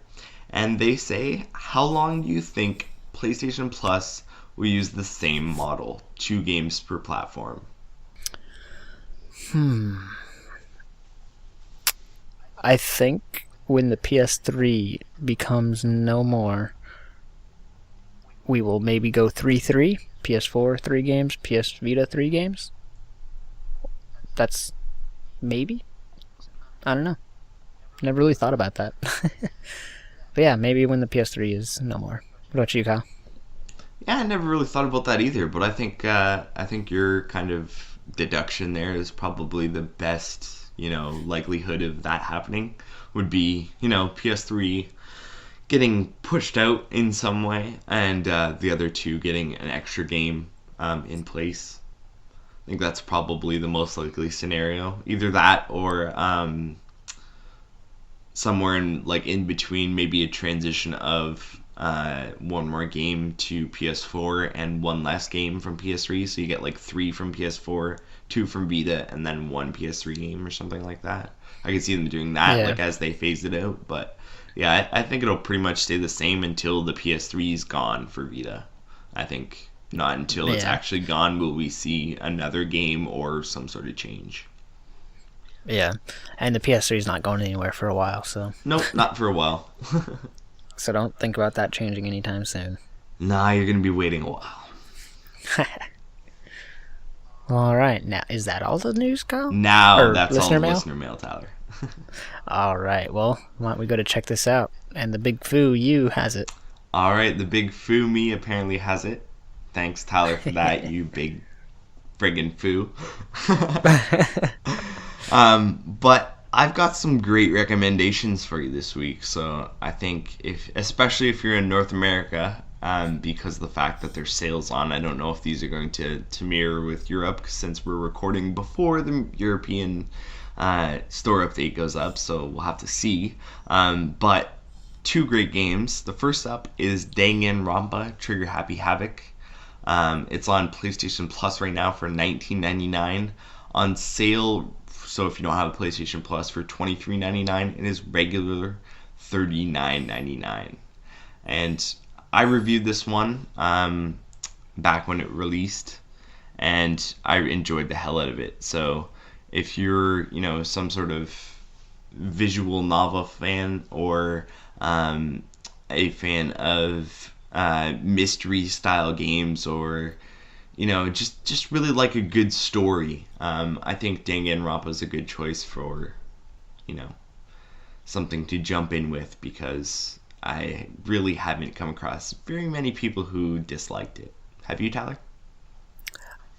And they say, how long do you think PlayStation Plus will use the same model, 2 games per platform? I think when the PS3 becomes no more, we will maybe go 3-3. PS4, 3 games. PS Vita, 3 games. That's maybe? I don't know. Never really thought about that. But yeah, maybe when the PS3 is no more. What about you, Kyle? Yeah, I never really thought about that either, but I think your kind of deduction there is probably the best, likelihood of that happening would be, PS3 getting pushed out in some way, and the other 2 getting an extra game in place. I think that's probably the most likely scenario. Either that or somewhere in between, maybe a transition of one more game to PS4 and one less game from PS3. So you get like 3 from PS4, 2 from Vita, and then 1 PS3 game or something like that. I can see them doing that as they phase it out. But yeah, I think it'll pretty much stay the same until the PS3 is gone for Vita. I think not until it's actually gone will we see another game or some sort of change. Yeah, and the PS3 is not going anywhere for a while, so... Nope, not for a while. So don't think about that changing anytime soon. Nah, you're going to be waiting a while. All right. Now, is that all the news, Kyle? Now Or that's all listener the mail? listener mail, Tyler. All right. Well, why don't we go to check this out? And the big foo you has it. All right, the big foo me apparently has it. Thanks, Tyler, for that, you big friggin' foo. But I've got some great recommendations for you this week. So I think, especially if you're in North America, because of the fact that there's sales on, I don't know if these are going to mirror with Europe since we're recording before the European store update goes up. So we'll have to see. But two great games. The first up is Danganronpa Trigger Happy Havoc. It's on PlayStation Plus right now for $19.99. On sale, so if you don't have a PlayStation Plus, for $23.99. It is regular $39.99. And I reviewed this one back when it released, and I enjoyed the hell out of it. So if you're, some sort of visual novel fan, or a fan of mystery style games, or just really like a good story, I think Danganronpa is a good choice for something to jump in with, because I really haven't come across very many people who disliked it. Have you, Tyler?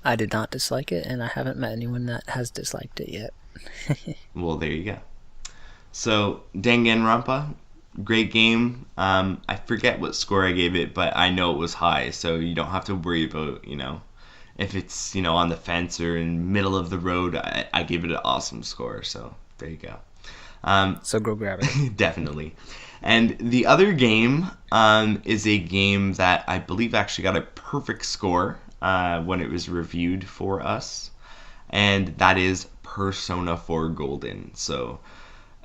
I did not dislike it, and I haven't met anyone that has disliked it yet. Well, there you go. So, Danganronpa, great game. I forget what score I gave it, but I know it was high, so you don't have to worry about, if it's, on the fence or in middle of the road. I gave it an awesome score, so there you go. So go grab it. Definitely. And the other game is a game that I believe actually got a perfect score when it was reviewed for us, and that is Persona 4 Golden. So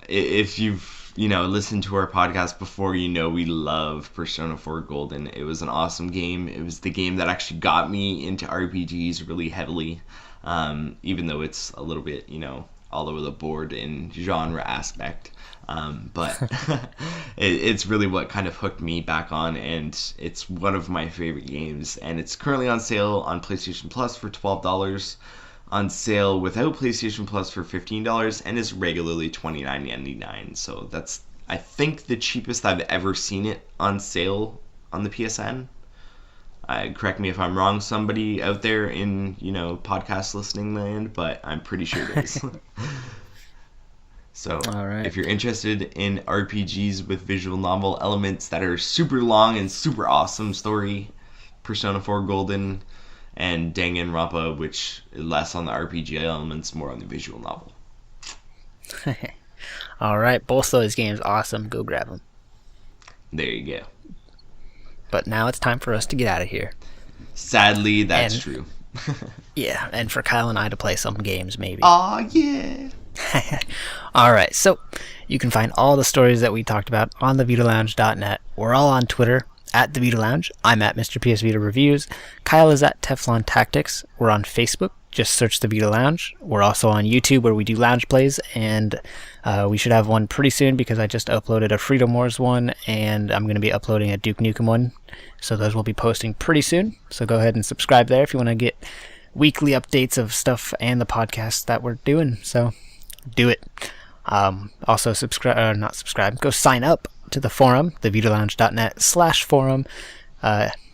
if you've listened to our podcast before, we love Persona 4 Golden. It was an awesome game. It was the game that actually got me into RPGs really heavily, even though it's a little bit all over the board in genre aspect, but it's really what kind of hooked me back on, and it's one of my favorite games. And it's currently on sale on PlayStation Plus for $12, on sale without PlayStation Plus for $15, and is regularly $29.99. So that's, I think, the cheapest I've ever seen it on sale on the PSN. Correct me if I'm wrong, somebody out there in podcast listening land, but I'm pretty sure it is. So Alright. If you're interested in RPGs with visual novel elements that are super long and super awesome story, Persona 4 Golden, and Danganronpa, which is less on the RPG elements, more on the visual novel. Alright, both those games awesome. Go grab them. There you go. But now it's time for us to get out of here. Sadly, that's true. Yeah, and for Kyle and I to play some games, maybe. Aw, yeah. Alright, so you can find all the stories that we talked about on thevitalounge.net. We're all on Twitter, at the Vita Lounge. I'm at Mr. PSVita Reviews. Kyle is at Teflon Tactics. We're on Facebook. Just search the Vita Lounge. We're also on YouTube, where we do lounge plays, and we should have one pretty soon, because I just uploaded a Freedom Wars one, and I'm going to be uploading a Duke Nukem one. So those will be posting pretty soon. So go ahead and subscribe there if you want to get weekly updates of stuff and the podcasts that we're doing. So do it. Also go sign up to the forum, thevitalounge.net/forum.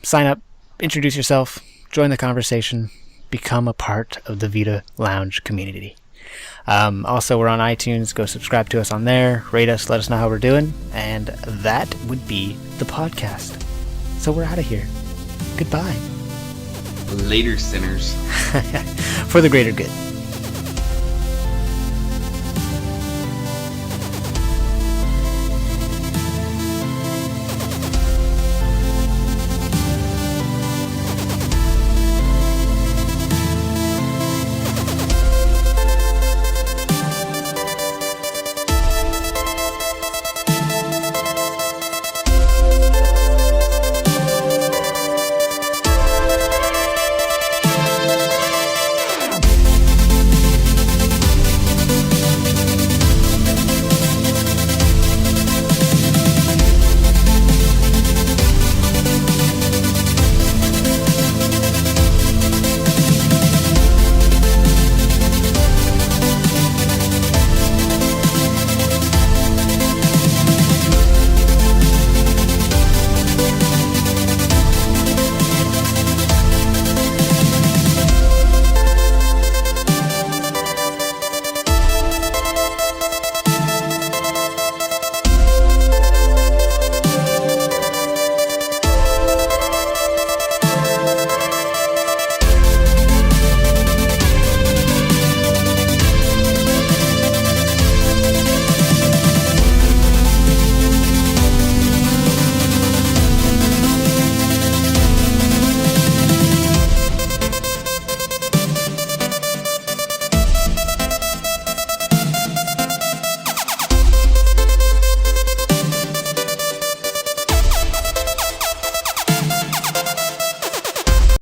Sign up, introduce yourself, join the conversation, become a part of the Vita Lounge community. Also, we're on iTunes. Go subscribe to us on there, rate us, let us know how we're doing, and that would be the podcast. So we're out of here. Goodbye. Later, sinners. For the greater good.